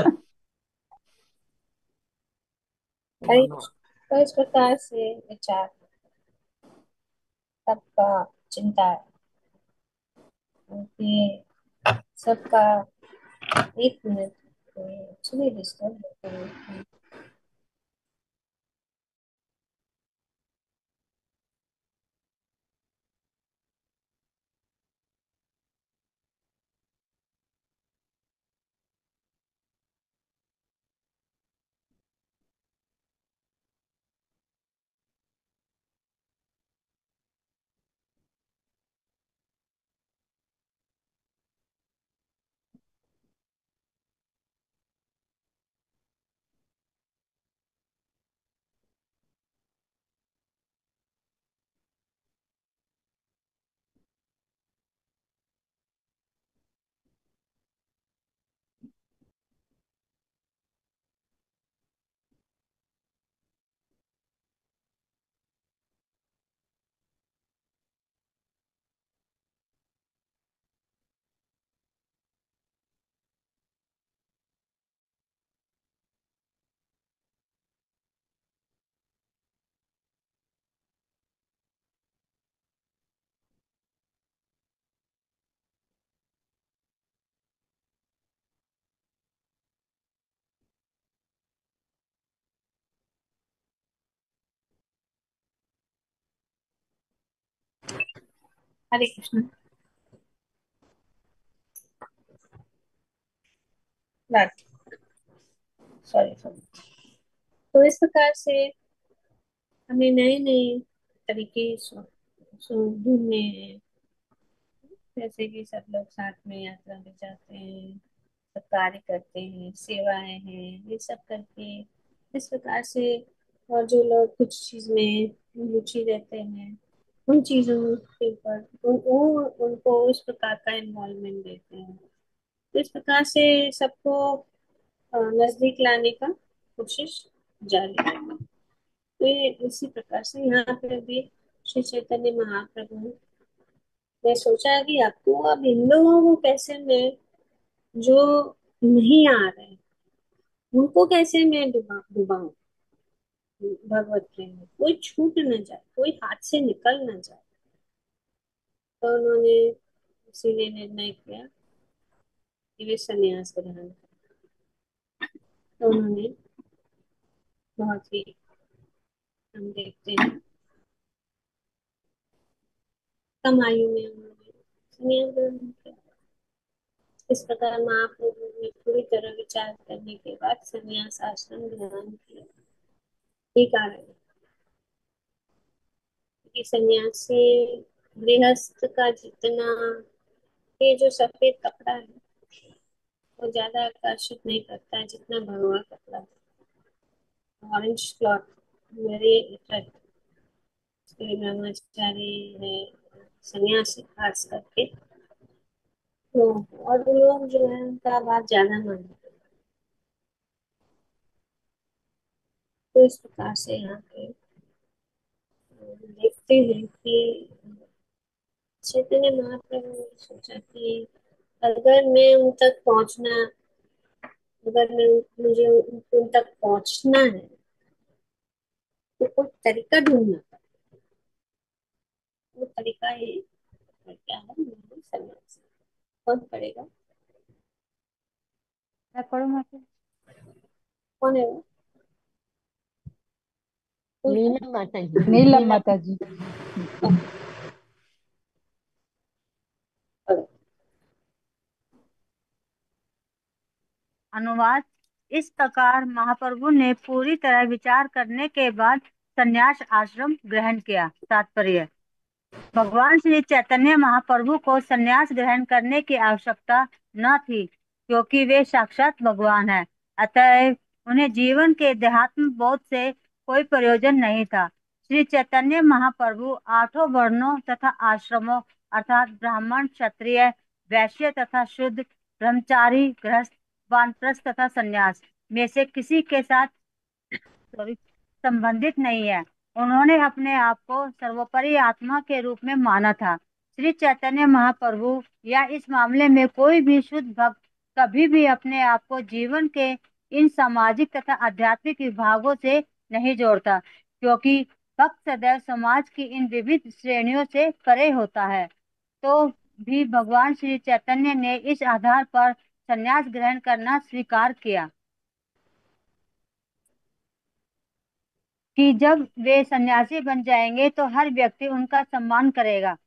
हरे तो इस प्रकार से विचार सबका चिंता है कि सबका 1 minute actually disturb. Hare Krishna. Sorry sorry. तो इस प्रकार से हमें नए नए तरीके ढूंढने हैं, जैसे कि सब लोग साथ में यात्रा में जाते हैं, सब कार्य करते हैं, सेवाएं हैं, ये सब करके इस प्रकार से। और जो लोग कुछ चीज में रुचि रहते हैं, उन चीजों के ऊपर उनको उस प्रकार का इन्वॉल्वमेंट देते हैं। तो इस प्रकार से सबको नजदीक लाने का कोशिश जारी है। तो ये इसी प्रकार से यहाँ पे भी श्री चैतन्य महाप्रभु ने सोचा कि आपको अब इन लोगों को कैसे मैं, जो नहीं आ रहे, उनको कैसे मैं डुबाऊं भगवत प्रेम में, कोई छूट न जाए, कोई हाथ से निकल न जाए। तो उन्होंने इसीलिए निर्णय किया कि वे संन्यास ग्रहण करें। तो उन्होंने बहुत ही, हम देखते हैं, कम आयु में उन्होंने संन्यास ग्रहण किया। इस प्रकार महाप्रभु ने पूरी तरह विचार करने के बाद संन्यास आश्रम ग्रहण किया। ये कारण है कि सन्यासी गृहस्थ का जितना, ये जो सफेद कपड़ा है वो ज्यादा आकर्षित नहीं करता है जितना भगवा कपड़ा है। ऑरेंज क्लॉथ वेरी अट्रैक्ट ब्रह्मचारी है, सन्यासी खास करके। तो और वो लोग जो है उनका बात ज्यादा मानते हैं। तो इस प्रकार से यहाँ पे देखते हैं कि चैतन्य महाप्रभु ने सोचा कि अगर मैं उन तक पहुंचना, अगर मैं मुझे उन तक पहुंचना है तो कोई तरीका ढूंढना पड़ेगा। वो तरीका ये क्या है, मुझे सन्यास। कौन पड़ेगा? मैं पढ़ू माता? कौन है वो? कौन है? नीलम माता जी। नीलम नीलम। माता जी। पढ़ो। अनुवाद। इस प्रकार महाप्रभु ने पूरी तरह विचार करने के बाद संन्यास आश्रम ग्रहण किया। तात्पर्य: भगवान श्री चैतन्य महाप्रभु को संन्यास ग्रहण करने की आवश्यकता न थी, क्योंकि वे साक्षात भगवान हैं। अतएव उन्हें जीवन के देहात्म बोध से कोई प्रयोजन नहीं था। श्री चैतन्य महाप्रभु आठों वर्णों तथा आश्रमों अर्थात ब्राह्मण, क्षत्रिय, वैश्य तथा शूद्र, ब्रह्मचारी, गृहस्थ, वानप्रस्थ तथा संन्यास में से किसी के साथ सॉरी संबंधित नहीं है। उन्होंने अपने आप को सर्वोपरि आत्मा के रूप में माना था। श्री चैतन्य महाप्रभु या इस मामले में कोई भी शुद्ध भक्त कभी भी अपने आप को जीवन के इन सामाजिक तथा आध्यात्मिक विभागों से नहीं जोड़ता, क्योंकि भक्त सदैव समाज की इन विविध श्रेणियों से परे होता है। तो भी भगवान श्री चैतन्य ने इस आधार पर संन्यास ग्रहण करना स्वीकार किया कि जब वे सन्यासी बन जाएंगे तो हर व्यक्ति उनका सम्मान करेगा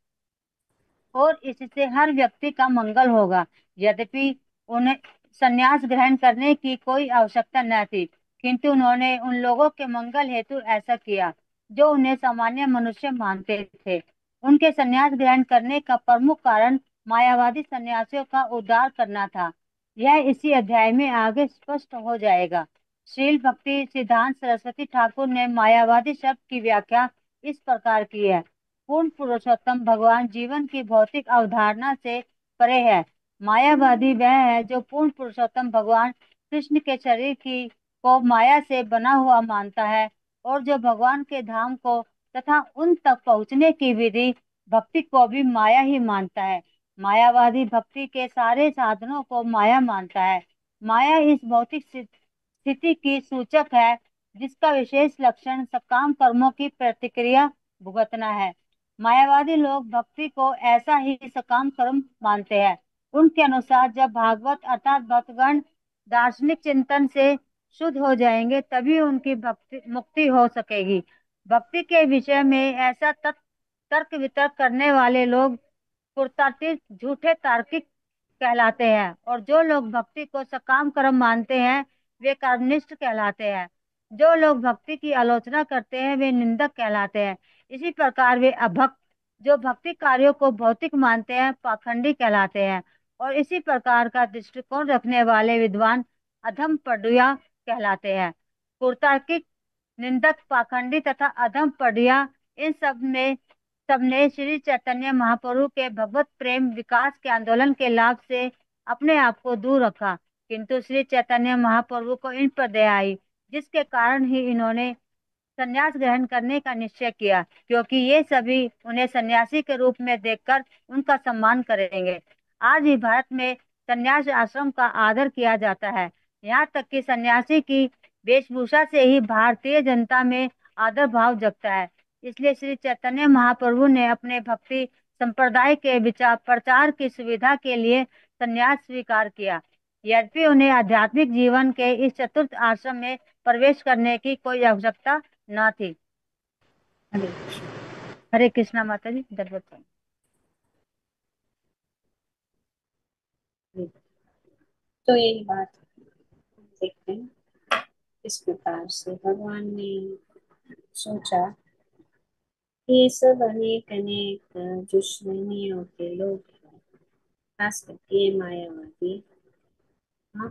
और इससे हर व्यक्ति का मंगल होगा। यद्यपि उन्हें संन्यास ग्रहण करने की कोई आवश्यकता न थी, किंतु उन्होंने उन लोगों के मंगल हेतु ऐसा किया जो उन्हें सामान्य मनुष्य मानते थे। उनके संन्यास ग्रहण करने का प्रमुख कारण मायावादी सन्यासियों का उद्धार करना था। यह इसी अध्याय में आगे स्पष्ट हो जाएगा। श्रील भक्ति सिद्धांत सरस्वती ठाकुर ने मायावादी शब्द की व्याख्या इस प्रकार की है: पूर्ण पुरुषोत्तम भगवान जीवन की भौतिक अवधारणा से परे है। मायावादी वह है जो पूर्ण पुरुषोत्तम भगवान कृष्ण के शरीर की को माया से बना हुआ मानता है और जो भगवान के धाम को तथा उन तक पहुँचने की विधि भक्ति को भी माया ही मानता है। मायावादी भक्ति के सारे साधनों को माया मानता है। माया इस भौतिक स्थिति की सूचक है जिसका विशेष लक्षण सकाम कर्मों की प्रतिक्रिया भुगतना है। मायावादी लोग भक्ति को ऐसा ही सकाम कर्म मानते हैं। उनके अनुसार जब भागवत अर्थात भक्तगण दार्शनिक चिंतन से शुद्ध हो जाएंगे तभी उनकी भक्ति मुक्ति हो सकेगी। भक्ति के विषय में ऐसा तर्क वितर्क करने वाले लोग कुर्तातीत झूठे तार्किक कहलाते हैं और जो लोग भक्ति को सकाम कर्म मानते हैं वे कर्मनिष्ठ कहलाते हैं। जो लोग भक्ति की आलोचना करते हैं वे निंदक कहलाते हैं। इसी प्रकार वे अभक्त जो भक्ति कार्यों को भौतिक मानते हैं पाखंडी कहलाते हैं और इसी प्रकार का दृष्टिकोण रखने वाले विद्वान अधम पडुया कहलाते हैं। कुर्तार्किक, निंदक, पाखंडी तथा अधम पडुया इन सबने श्री चैतन्य महाप्रभु के भगवत प्रेम विकास के आंदोलन के लाभ से अपने आप को दूर रखा, किंतु श्री चैतन्य महाप्रभु को इन पर दया आई, जिसके कारण ही इन्होंने संन्यास ग्रहण करने का निश्चय किया, क्योंकि ये सभी उन्हें सन्यासी के रूप में देखकर उनका सम्मान करेंगे। आज भी भारत में संन्यास आश्रम का आदर किया जाता है। यहाँ तक कि सन्यासी की वेशभूषा से ही भारतीय जनता में आदर भाव जगता है। इसलिए श्री चैतन्य महाप्रभु ने अपने भक्ति संप्रदाय के विचार प्रचार की सुविधा के लिए संन्यास स्वीकार किया। यद्यपि उन्हें आध्यात्मिक जीवन के इस चतुर्थ आश्रम में प्रवेश करने की कोई आवश्यकता न थी। हरे कृष्ण। हरे कृष्णा माता जी, दंडवत। तो यही बात देखते हैं। इस प्रकार से भगवान ने सोचा कि ये सब अनेक अनेक जो श्रेणियों के लोग हैं, खास करके ये मायावादी, हाँ,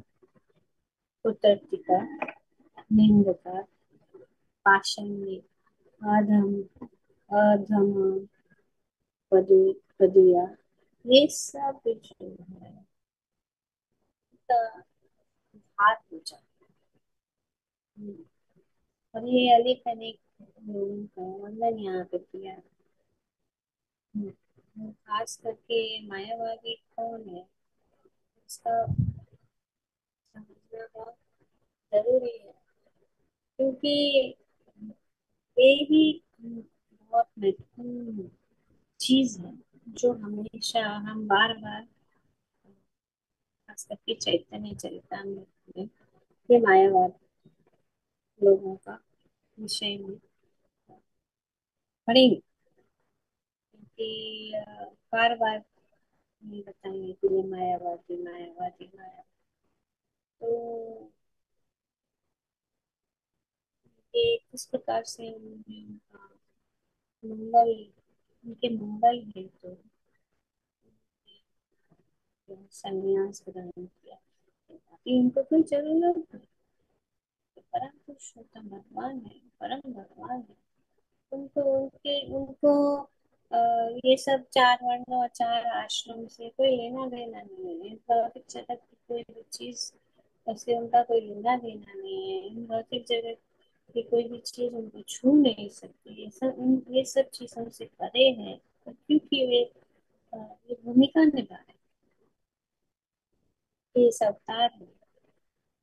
कुतर्किका, निंदका, पाषाणी, अधम अधम पदुया, ये सब जो है हाथ हो जाते हैं। और ये अनेक अनेक लोगों का वर्णन यहाँ पे किया। खास करके मायावादी कौन है इसका समझना बहुत जरूरी है, क्योंकि ये ही बहुत महत्वपूर्ण चीज है जो हमेशा हम बार बार, खास करके चैतन्य चरितामृत में ये मायावाद लोगों का विषय में पढ़ेंगे, क्योंकि बार बार ये बताएंगे कि ये मायावादी मायावादी मायावादी। तो एक इस प्रकार से उन्होंने उनका मंगल, उनके मंगल हेतु संन्यास ग्रहण किया, ताकि उनको कोई जरूरत नहीं। परम पुरुषोत्तम भगवान है, परम भगवान है, उनको उनके उनको अ, ये सब चार वर्ण और चार आश्रम से कोई लेना देना नहीं है। भौतिक जगत की कोई भी चीज ऐसे उनका कोई लेना देना नहीं है। इन भौतिक जगत की कोई भी चीज उनको छू नहीं सकती। ये सब चीजों से परे है, क्योंकि वे ये भूमिका निभा रहे हैं। ये सब अवतार है,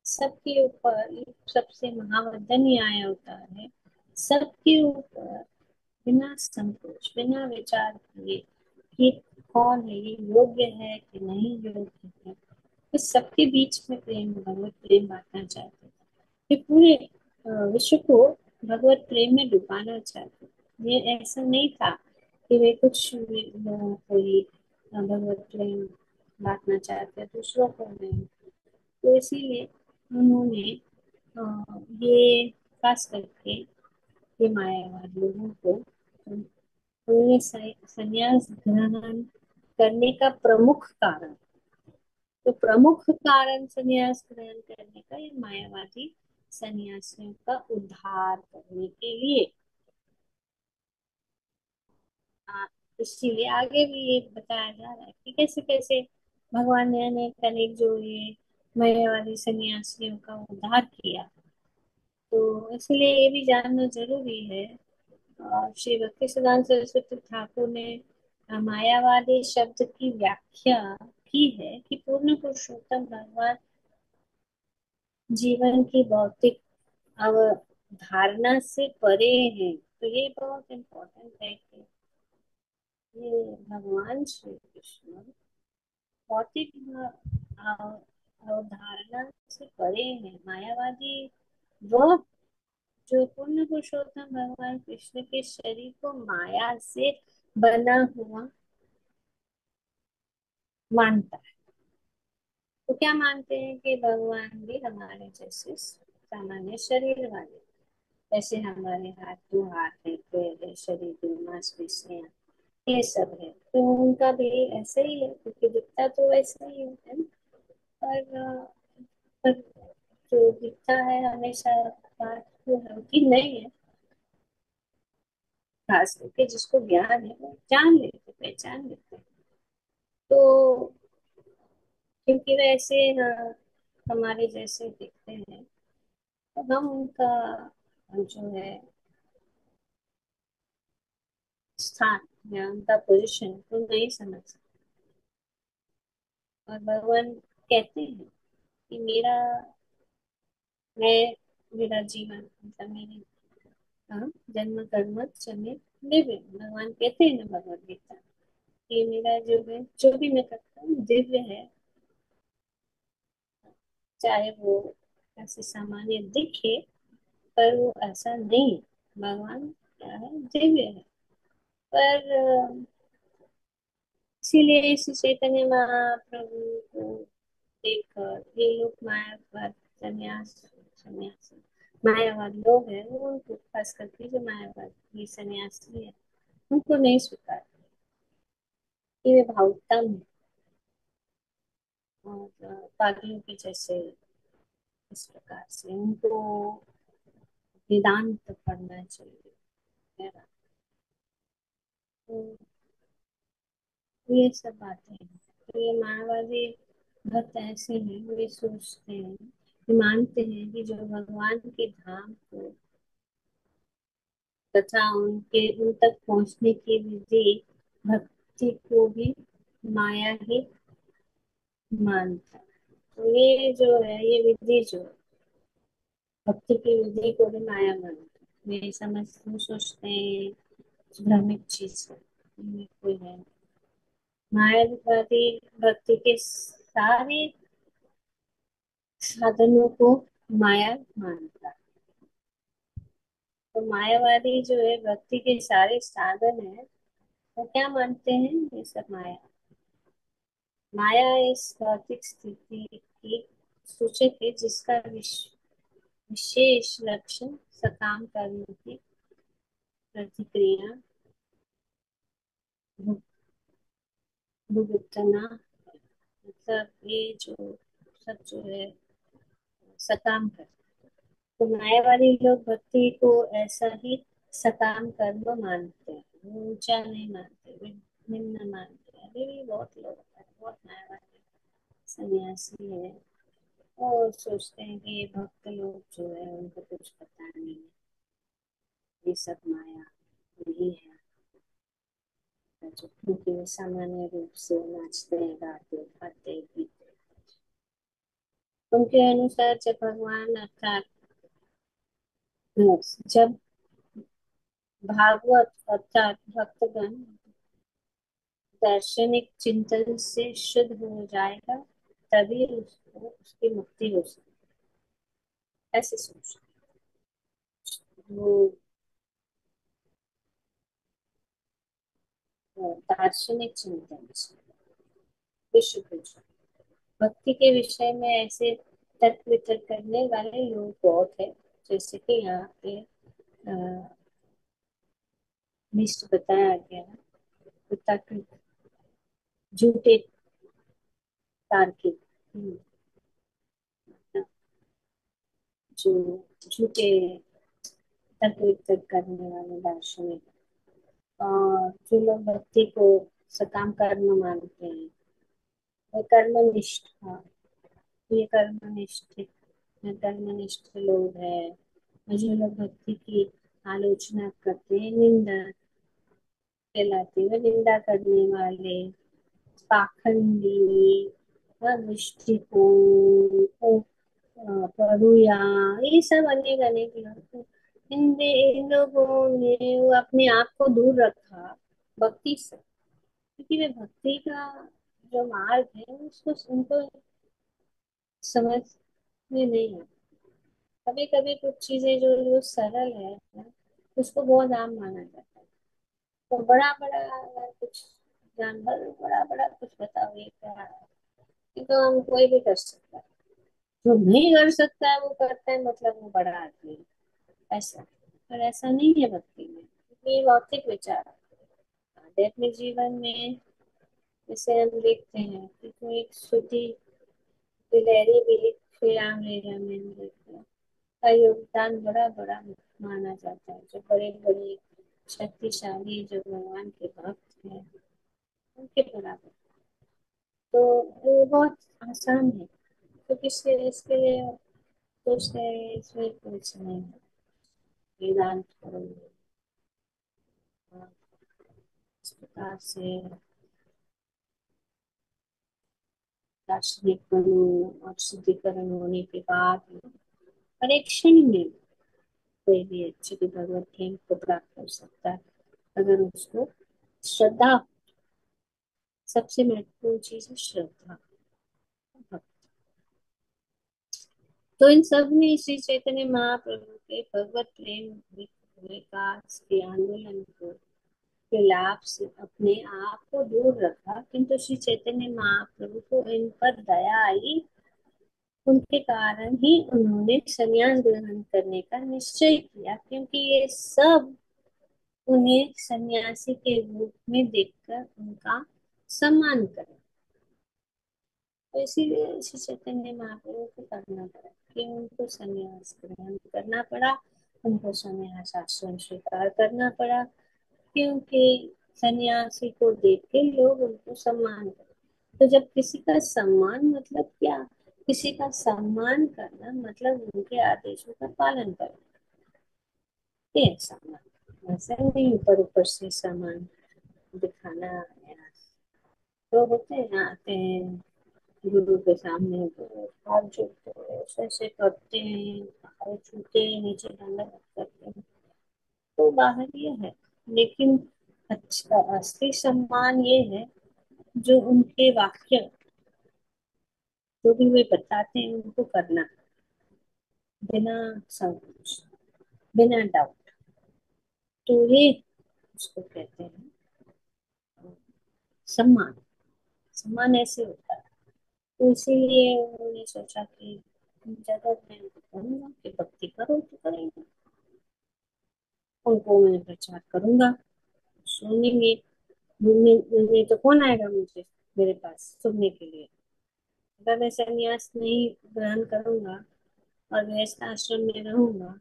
सबके ऊपर ये सबसे महावदन न्याय अवतार है। सबके ऊपर बिना संकोच, बिना विचार किए कि कौन है, ये योग्य है कि नहीं योग्य है, इस सबके बीच में प्रेम, भगवत प्रेम बांटना चाहते थे। ये पूरे विश्व को भगवत प्रेम में डुबाना चाहते थे। ये ऐसा नहीं था कि वे कुछ लोगों को ही भगवत प्रेम बांटना चाहते, दूसरों को नहीं। तो इसीलिए उन्होंने ये खास करके ये मायावाद लोगों को उन्हें संन्यास ग्रहण करने का प्रमुख कारण, तो प्रमुख कारण संन्यास ग्रहण करने का ये मायावादी सन्यासियों का उद्धार करने के लिए। आ, इसीलिए आगे भी ये बताया जा रहा है कि कैसे कैसे भगवान ने अनेक अनेक जो ये मायावादी सन्यासियों का उद्धार किया। तो इसलिए ये भी जानना जरूरी है। श्री भक्ति सिद्धांत सरस्वती ठाकुर ने मायावादी शब्द की व्याख्या की है कि पूर्ण पुरुषोत्तम भगवान जीवन की भौतिक अवधारणा से परे है। तो ये बहुत इम्पोर्टेंट है कि ये भगवान श्री कृष्ण भौतिक अवधारणा से परे है। मायावादी वह जो पूर्ण पुरुषोत्तम भगवान कृष्ण के शरीर को माया से बना हुआ मानता है। तो क्या मानते हैं कि भगवान भी हमारे जैसे सामान्य शरीर वाले, जैसे हमारे हाथ, दो हाथ है, पैर है, शरीर की मांसपेशियां, ये सब है, तो उनका भी ऐसा ही है, क्योंकि दिखता तो वैसा ही है ना। पर पर जो दिखता है हमेशा बात वो होती नहीं है। खास करके जिसको ज्ञान है वो जान लेते, पहचान लेते हैं। तो क्योंकि वैसे हमारे जैसे दिखते हैं, तो हम उनका जो है स्थान या उनका पोजीशन तो नहीं समझ सकते। और भगवान कहते हैं कि मैं मेरा जीवन मतलब मेरे जन्म कर्म समय दिव्य, भगवान कहते हैं ना भगवत गीता, कि मेरा जो है जो भी मैं करता हूँ दिव्य है। चाहे वो ऐसे सामान्य दिखे, पर वो ऐसा नहीं है। भगवान क्या है, दिव्य है। पर इसीलिए इस चैतन्य महाप्रभु को देखकर ये लोग मायावाद संन्यास संन्यासी मायावाद लोग हैं, वो उनको खास करके जो मायावाद ये सन्यासी है उनको नहीं स्वीकार कि वे भावुकता में और पागलों के जैसे इस प्रकार से उनको वेदांत पढ़ना चाहिए, है ना। तो ये सब बातें हैं। तो ये मायावादी भक्त ऐसे हैं, वे सोचते हैं, वे मानते हैं कि जो भगवान के धाम को तथा उनके उन तक पहुंचने की विधि भक्ति को भी माया ही मानता है। तो ये जो है ये विधि जो है, भक्ति की विधि को भी माया मानता है। वे समझ वो सोचते हैं भ्रमिक चीज है, इनमें कोई है नहीं। मायावादी भक्ति के सारे साधनों को माया मानता है। तो मायावादी जो है भक्ति के सारे साधन है, वो क्या मानते हैं, ये सब माया। माया इस भौतिक स्थिति की सूचक है जिसका विशेष लक्षण सकाम कर्म की प्रतिक्रिया भुगतना, मतलब ये जो सब जो है सकाम कर्म, तो मायावादी लोग भक्ति को ऐसा ही सकाम कर्म मानते हैं, वो ऊंचा नहीं मानते, वे निम्न मानते हैं। अभी भी बहुत लोग हैं, बहुत मायावादी सन्यासी है और सोचते हैं कि ये भक्त लोग जो है उनको कुछ पता नहीं है, ये सब माया नहीं है। जो क्योंकि वो सामान्य रूप से नाचते हैं, गाते खाते पीते, उनके अनुसार जब भगवान अर्थात जब भागवत अर्थात भक्तगण दार्शनिक चिंतन से शुद्ध हो जाएगा, तभी उसको उसकी मुक्ति हो सकती है, ऐसे सोच वो दार्शनिक चिंतन से विश्व पूजा भक्ति के विषय में ऐसे तर्क वितर्क करने वाले लोग बहुत है, जैसे कि यहाँ पे लिस्ट बताया गया है, ताकि झूठे तार्किक, जो झूठे तर्क वितर्क करने वाले दार्शनिक और जो लोग भक्ति को सकाम कर्म मानते हैं, वो कर्मनिष्ठ, हाँ, ये कर्मनिष्ठ लोग हैं। और जो लोग भक्ति की आलोचना करते हैं, निंदा कहलाते हैं, निंदा करने वाले पाखंडी, दृष्टिकोण, परुया, ये सब अनेक अनेक लोग, इन लोगों ने वो अपने आप को दूर रखा भक्ति से, क्योंकि वे भक्ति का जो मार्ग है उसको उनको समझ में नहीं है। कभी कभी कुछ चीजें जो सरल है ना, उसको बहुत आम माना जाता है। तो बड़ा बड़ा अगर कुछ जानवर बड़ा बड़ा कुछ बताओ ये क्या है, ये तो हम कोई भी कर सकता है, जो नहीं कर सकता है वो करता है, मतलब वो बड़ा आदमी है, ऐसा। पर ऐसा नहीं है भक्ति में, क्योंकि ये भौतिक विचार है। आध्यात्मिक जीवन में जैसे हम देखते हैं कि कोई एक श्रुति गिलहरी भी श्री राम लीला में हम देखते हैं, का योगदान बड़ा बड़ा माना जाता है। जो बड़े बड़े शक्तिशाली जो भगवान के भक्त हैं उनके बराबर, तो ये बहुत आसान है, तो किसी इसके लिए सोचते हैं इसमें कुछ नहीं है, वेदांत करो, और इस प्रकार से दार्शनिक बनो, और शुद्धिकरण होने के बाद परीक्षण में कोई भी अच्छे की भगवत प्रेम को प्राप्त कर सकता है, अगर उसको श्रद्धा, सबसे महत्वपूर्ण चीज है श्रद्धा। तो इन सब में श्री चैतन्य महाप्रभु के भगवत प्रेम विकास के आंदोलन को के लाभ से अपने आप को दूर रखा, किंतु श्री चैतन्य महाप्रभु को इन पर दया आई, उनके कारण ही उन्होंने संन्यास ग्रहण करने का निश्चय किया, क्योंकि ये सब उन्हें सन्यासी के रूप में देखकर उनका सम्मान करें। तो इसीलिए श्री चैतन्य महाप्रभु को करना पड़ा कि उनको संन्यास ग्रहण करना पड़ा, उनको संन्यास आश्रम स्वीकार करना पड़ा, क्योंकि सन्यासी को देख के लोग उनको सम्मान करें। तो जब किसी का सम्मान मतलब क्या, किसी का सम्मान करना मतलब उनके आदेशों का पालन करना, ये सम्मान। ऐसा नहीं ऊपर ऊपर से सम्मान दिखाना है। तो होते हैं, आते हैं गुरु के सामने तो हाथ जोड़ते हैं, ऐसे ऐसे करते हैं, हाथ छूते हैं, नीचे दंडवत करते हैं, तो बाहर ये है। लेकिन अच्छा असली सम्मान ये है जो उनके वाक्य जो भी वे बताते हैं उनको करना, बिना संकोच, बिना डाउट, तो ये उसको कहते हैं सम्मान। सम्मान ऐसे होता है। तो इसीलिए उन्होंने सोचा कि जगत में उनको कहूंगा कि भक्ति करो तो करेंगे, उनको मैं प्रचार करूंगा, सुनेंगे। नहीं तो कौन आएगा मुझे मेरे पास सुनने के लिए? अगर मैं संन्यास नहीं ग्रहण करूंगा और गृहस्थ आश्रम में रहूंगा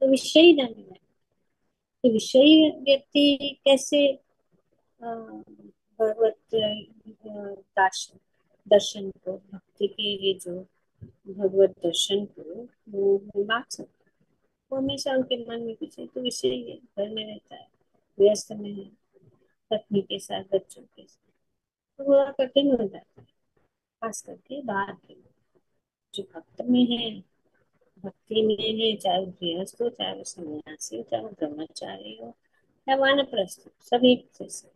तो विषयी न मिले। तो विषयी व्यक्ति कैसे भगवत दर्शन दर्शन को, भक्ति के ये जो भगवत दर्शन को वो बांट सकते? वो हमेशा उनके मन में कुछ है तो विषय ही है, घर में रहता है, व्यस्त में है, पत्नी के साथ, बच्चों के साथ, तो बड़ा कठिन हो जाता है। खास करके बाहर के लोग जो भक्त में है, भक्ति में है, चाहे वो गृहस्थ हो, चाहे वो सन्यासी हो, चाहे वो ब्रह्मचारी हो या वानप्रस्थ हो, सब एक जैसे।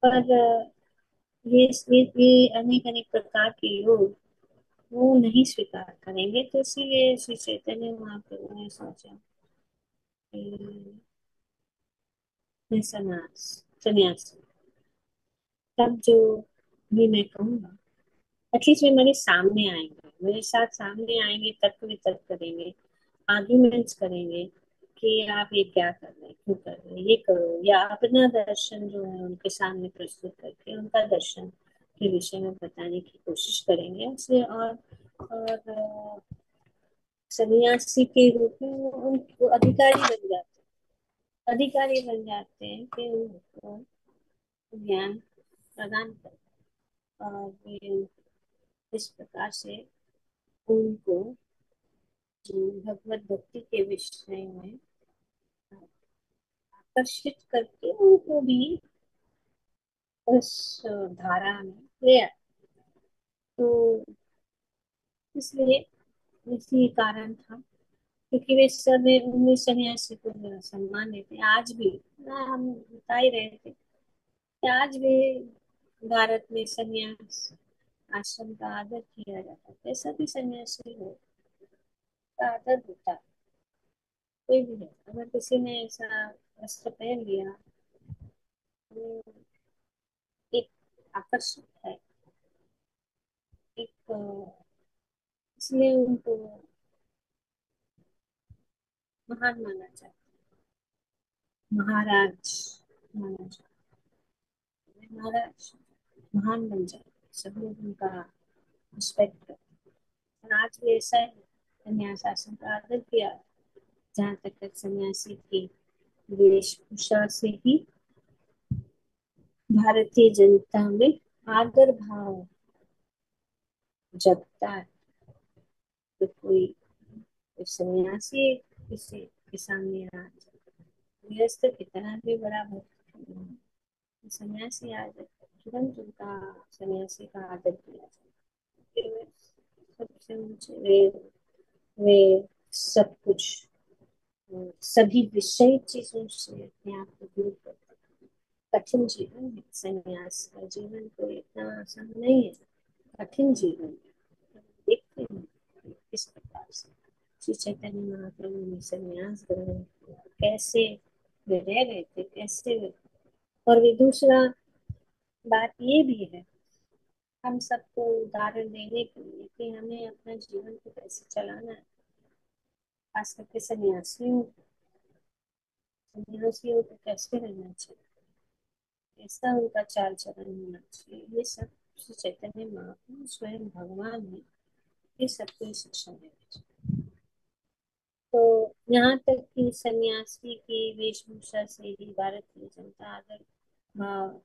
पर ये अनेक अनेक प्रकार के लोग वो नहीं स्वीकार करेंगे, तो इसीलिए श्री चैतन्य महाप्रभु ने सोचा कि मैं सन्यास, तब जो भी मैं कहूँगा एटलीस्ट वे मेरे सामने आएंगे, मेरे साथ सामने आएंगे, तर्क वितर्क करेंगे, आर्ग्यूमेंट्स करेंगे कि आप ये क्या कर रहे हैं, क्यों कर रहे हैं, ये करो, या अपना दर्शन जो है उनके सामने प्रस्तुत करके उनका दर्शन के विषय में बताने की कोशिश करेंगे उसे। और सन्यासी के रूप में वो उनको अधिकारी बन जाते हैं कि उनको ज्ञान प्रदान करें। और वे इस प्रकार से उनको भगवत भक्ति के विषय में आकर्षित करके उनको भी उस धारा में ले आए। तो इसलिए इसी कारण था, क्योंकि वे सब उन्नीस सन्यासी को जो सम्मान देते हैं आज भी। ना हम बता ही रहे थे कि आज भी भारत में सन्यास आश्रम का आदर किया जाता है, कैसा भी सन्यासी हो का आदर होता है। कोई भी है, अगर किसी ने ऐसा वस्त्र पहन लिया तो एक आकर्षक है, एक इसलिए उनको महान माना जाता है, महाराज माना जाता है, महाराज महान बन जाते हैं, सब लोग उनका रिस्पेक्ट करते हैं। और आज भी ऐसा है, संन्यास आश्रम का आदर किया। जहाँ तक सन्यासी की वेशभूषा से ही भारतीय जनता में आदर भाव जगता है। तो कोई सन्यासी किसी के सामने आ जाए, गृहस्थ कितना भी बड़ा भक्त क्यों ना हो, सन्यासी आ जाए तुरंत उनका सन्यासी का आदर किया जाए। फिर वे सबसे ऊंचे, वे सब कुछ, सभी विषय चीजों से अपने आप को दूर करते हैं। कठिन जीवन है सन्यास का, जीवन तो इतना आसान नहीं है, कठिन जीवन है। देखते हैं किस प्रकार से श्री चैतन्य महाप्रभु ने संन्यास ग्रहण किया, कैसे वे रह रहे थे, कैसे वे। और वे दूसरा बात ये भी है हम सबको उदाहरण देने के लिए कि हमें अपना जीवन को कैसे चलाना है। खास करके सन्यासियों को कैसे रहना चाहिए, कैसा उनका चाल चलन होना चाहिए, ये सब श्री चैतन्य महाप्रभु स्वयं भगवान है, ये सबको शिक्षा देनी चाहिए। तो यहाँ तक कि सन्यासी की वेशभूषा से ही भारतीय जनता भाव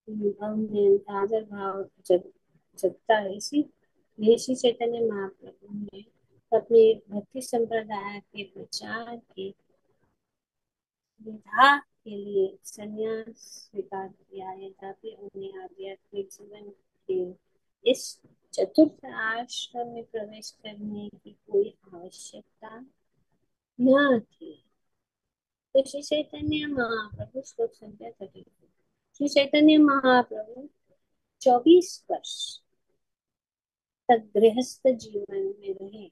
आदर भाव जगता है। इसी ये श्री चैतन्य महाप्रभु ने अपने भक्ति संप्रदाय के प्रचार की विधा के लिए संन्यास स्वीकार किया है, ताकि उन्हें आध्यात्मिक जीवन के इस चतुर्थ आश्रम में प्रवेश करने की कोई आवश्यकता न थी। तो श्री चैतन्य महाप्रभु, श्लोक संख्या 32। श्री चैतन्य महाप्रभु 24 वर्ष तक गृहस्थ जीवन में रहे।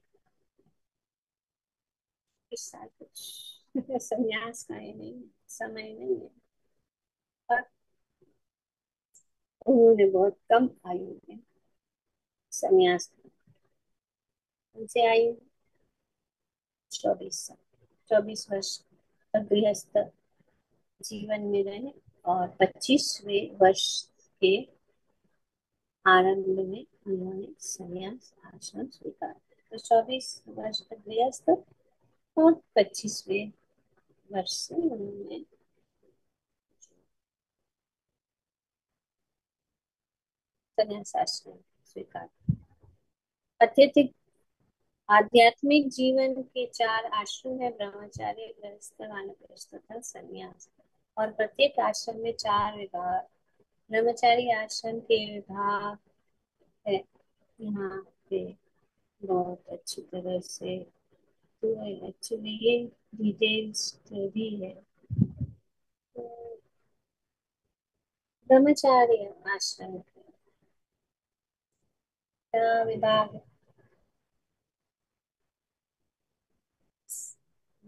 इस साल कुछ संन्यास का ये नहीं है, समय नहीं है, पर उन्होंने बहुत कम आयु में संन्यास किया। उनसे आयु 24 साल, 24 वर्ष। गृहस्थ जीवन में रहे और 25वें वर्ष के आरंभ में उन्होंने संन्यास आश्रम स्वीकार किया। तो 24 वर्ष तक गृहस्थ और 25वें वर्ष से उन्होंने संन्यास आश्रम स्वीकार किया। अत्यधिक आध्यात्मिक जीवन के 4 आश्रम है: ब्रह्मचार्य, गृहस्थ, वानप्रस्थ तथा संन्यास। और प्रत्येक आश्रम में 4 विभाग। ब्रह्मचारी आश्रम के विभाग है यहाँ पे बहुत अच्छी तरह से, तो एक्चुअली ये डिटेल्स भी है। तो ब्रह्मचार्य आश्रम का विभाग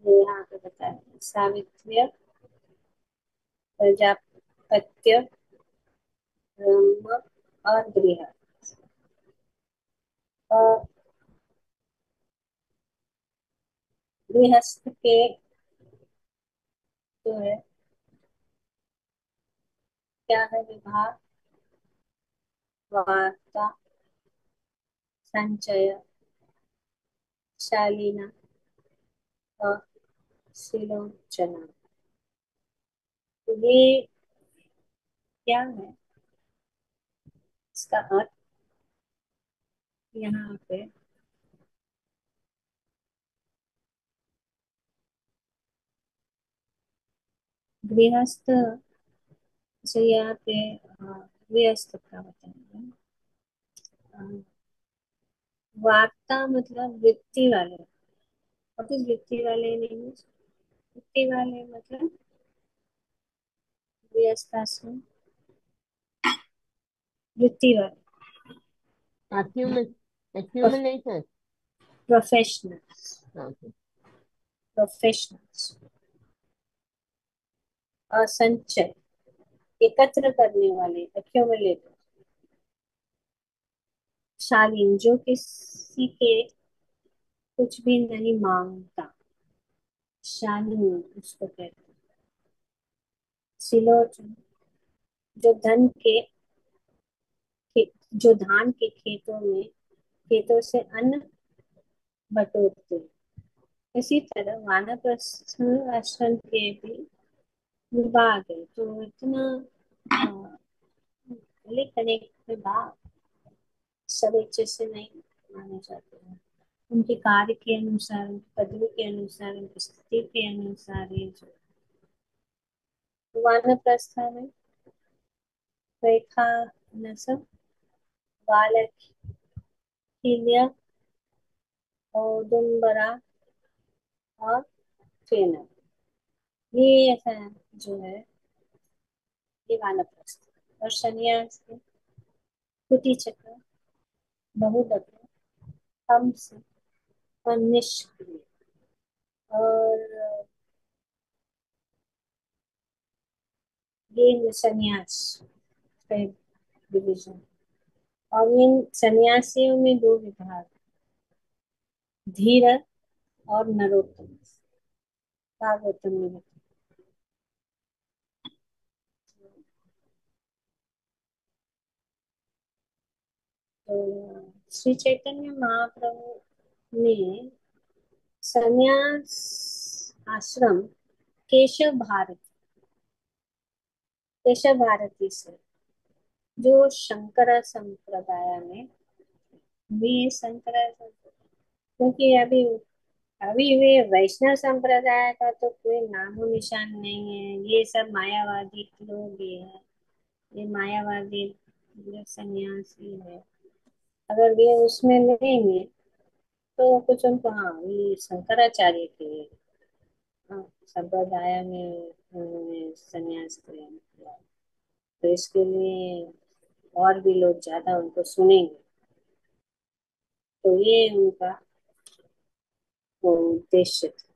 ये यहाँ पे बताया है: सावित्र्य, प्रजापत्य, ब्रह्म और गृह। और गृहस्थ के जो है क्या है विभाग: वार्ता, संचय, शालीना और सिलोचना। तो ये क्या है इसका अर्थ यहाँ पे गृहस्थ से यहाँ पे गृहस्थ का बताएंगे। वार्ता मतलब वृत्ति वाले, और तो वृत्ति वाले नहीं, वृत्ति वाले मतलब गृहस्थ आश्रम वृत्ति वाले, Accumulation. Professionals, Okay. प्रोफेशनल्स। और संचय एकत्र करने वाले, एक्यूमुलेटर। शालीन जो किसी के कुछ भी नहीं मांगता, शालीन उसको कहते हैं। सिलोचन जो जो धान के खेतों से अन्न बटोरते हैं। इसी तरह वानप्रस्थ आश्रम के भी विभाग है। तो इतना लेकिन एक विभाग सब एक जैसे नहीं माने जाते हैं। उनके कार्य के अनुसार, उनकी पदवी के अनुसार, उनकी स्थिति के अनुसार ये जो वानप्रस्थ में रेखा नसब, वाल्कीय, औदुंबरा और फेनर, ये ऐसा जो है ये वानप्रस्थ। और संन्यास है कुटी चक्र, बहुदत्त, हम्स और निष्क्रिय। और ये संन्यास का डिवीजन। और इन सन्यासियों में 2 विभाग: धीर और नरोत्तम। भागवतम में बताया। तो श्री चैतन्य महाप्रभु ने संन्यास आश्रम केशव भारती से, जो शंकर संप्रदाय में भी शंकर, क्योंकि अभी अभी वे वैष्णव संप्रदाय का तो कोई नामो निशान नहीं है। ये सब मायावादी लोग ही है, ये मायावादी जो सन्यासी है। अगर वे उसमें लेंगे तो कुछ उनको, हाँ ये शंकराचार्य के संप्रदाय में उन्होंने संन्यास ग्रहण किया, तो इसके लिए और भी लोग ज्यादा उनको सुनेंगे। तो ये उनका वो उद्देश्य था।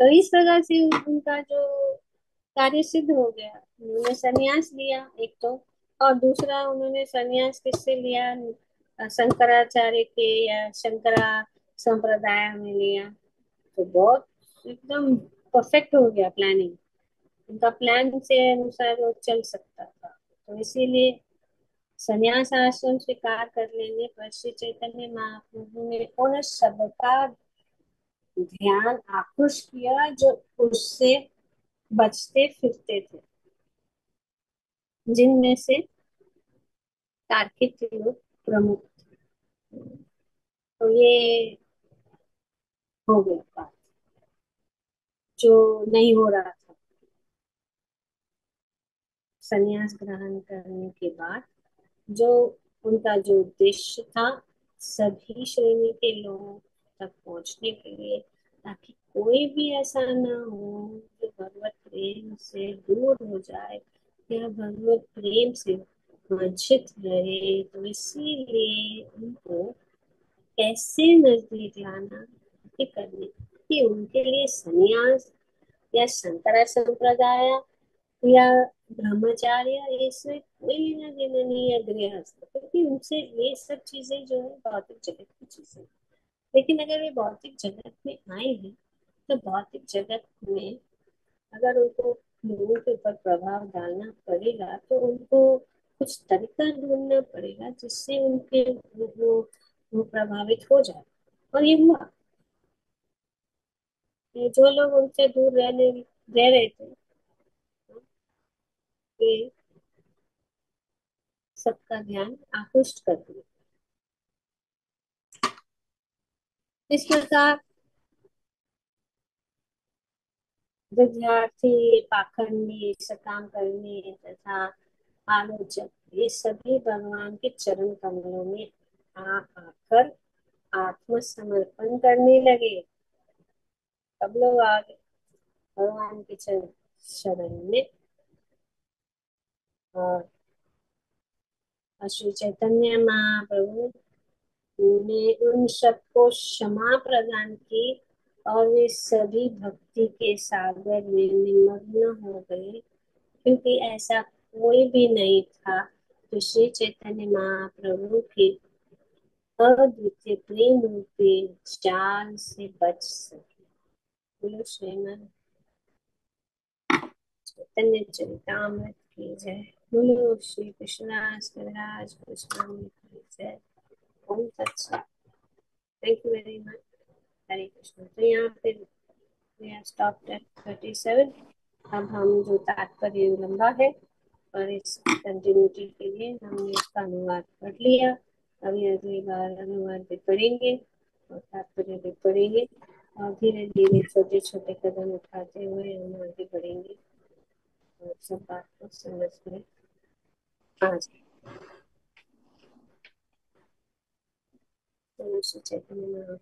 तो इस प्रकार से उनका जो कार्य सिद्ध हो गया। उन्होंने संन्यास लिया एक तो, और दूसरा उन्होंने संन्यास किससे लिया? शंकराचार्य के या संप्रदाय में लिया तो बहुत एकदम परफेक्ट हो गया प्लानिंग। उनका प्लान से अनुसार वो चल सकता था। तो इसीलिए संन्यास आश्रम स्वीकार कर लेने पर श्री चैतन्य महाप्रभु ने उन सबका ध्यान आकृष्ट किया जो उससे बचते फिरते थे, जिनमें से तार्किक लोग प्रमुख थे। तो ये हो गया बात जो नहीं हो रहा था संन्यास ग्रहण करने के बाद। जो उनका जो उद्देश्य था सभी श्रेणी के लोगों तक पहुंचने के लिए, ताकि कोई भी ऐसा ना हो जो भगवत प्रेम से दूर हो जाए या भगवत प्रेम से वंचित रहे। तो इसीलिए उनको कैसे नजदीक लाना ये करने कि उनके लिए संन्यास या शंकरा संप्रदाय या ब्रह्मचार्य इससे कोई लेना देना नहीं है गृहस्थ, क्योंकि उनसे ये सब चीजें जो है भौतिक जगत की चीजें। लेकिन अगर वे भौतिक जगत में आए हैं तो भौतिक जगत में अगर उनको लोगों के ऊपर प्रभाव डालना पड़ेगा तो उनको कुछ तरीका ढूंढना पड़ेगा जिससे उनके वो प्रभावित हो जाए। और ये हुआ। ये जो लोग उनसे दूर रह रहे थे ये सबका ध्यान आकृष्ट कर दिया। इस प्रकार विद्यार्थी, पाखंडी, सकाम करने तथा आलोचक ये सभी भगवान के चरण कमलों में आकर आत्मसमर्पण करने लगे। सब लोग आ गए भगवान के शरण में। और श्री चैतन्य महाप्रभु ने उन सबको क्षमा प्रदान की और वे सभी भक्ति के सागर में निमग्न हो गए, क्योंकि ऐसा कोई भी नहीं था जो श्री चैतन्य महाप्रभु के अद्वितीय प्रेम रूपी जाल से बच सके। बोलो श्रीमद् चैतन्य चरितामृत की जय। बोलो श्री कृष्णास कविराज कृष्ण की जय। ओम तत्सत। Thank you very much. Hare Krishna. तो यहाँ पे we have stopped at 37। अब हम जो तात्पर्य लंबा है और इस कंटिन्यूटी के लिए हमने इसका अनुवाद पढ़ लिया। अभी अगली बार अनुवाद भी पढ़ेंगे और तात्पर्य भी पढ़ेंगे और धीरे धीरे छोटे छोटे कदम उठाते हुए हम आगे बढ़ेंगे और सब बात को समझ में आ जाए। तो चैतन्य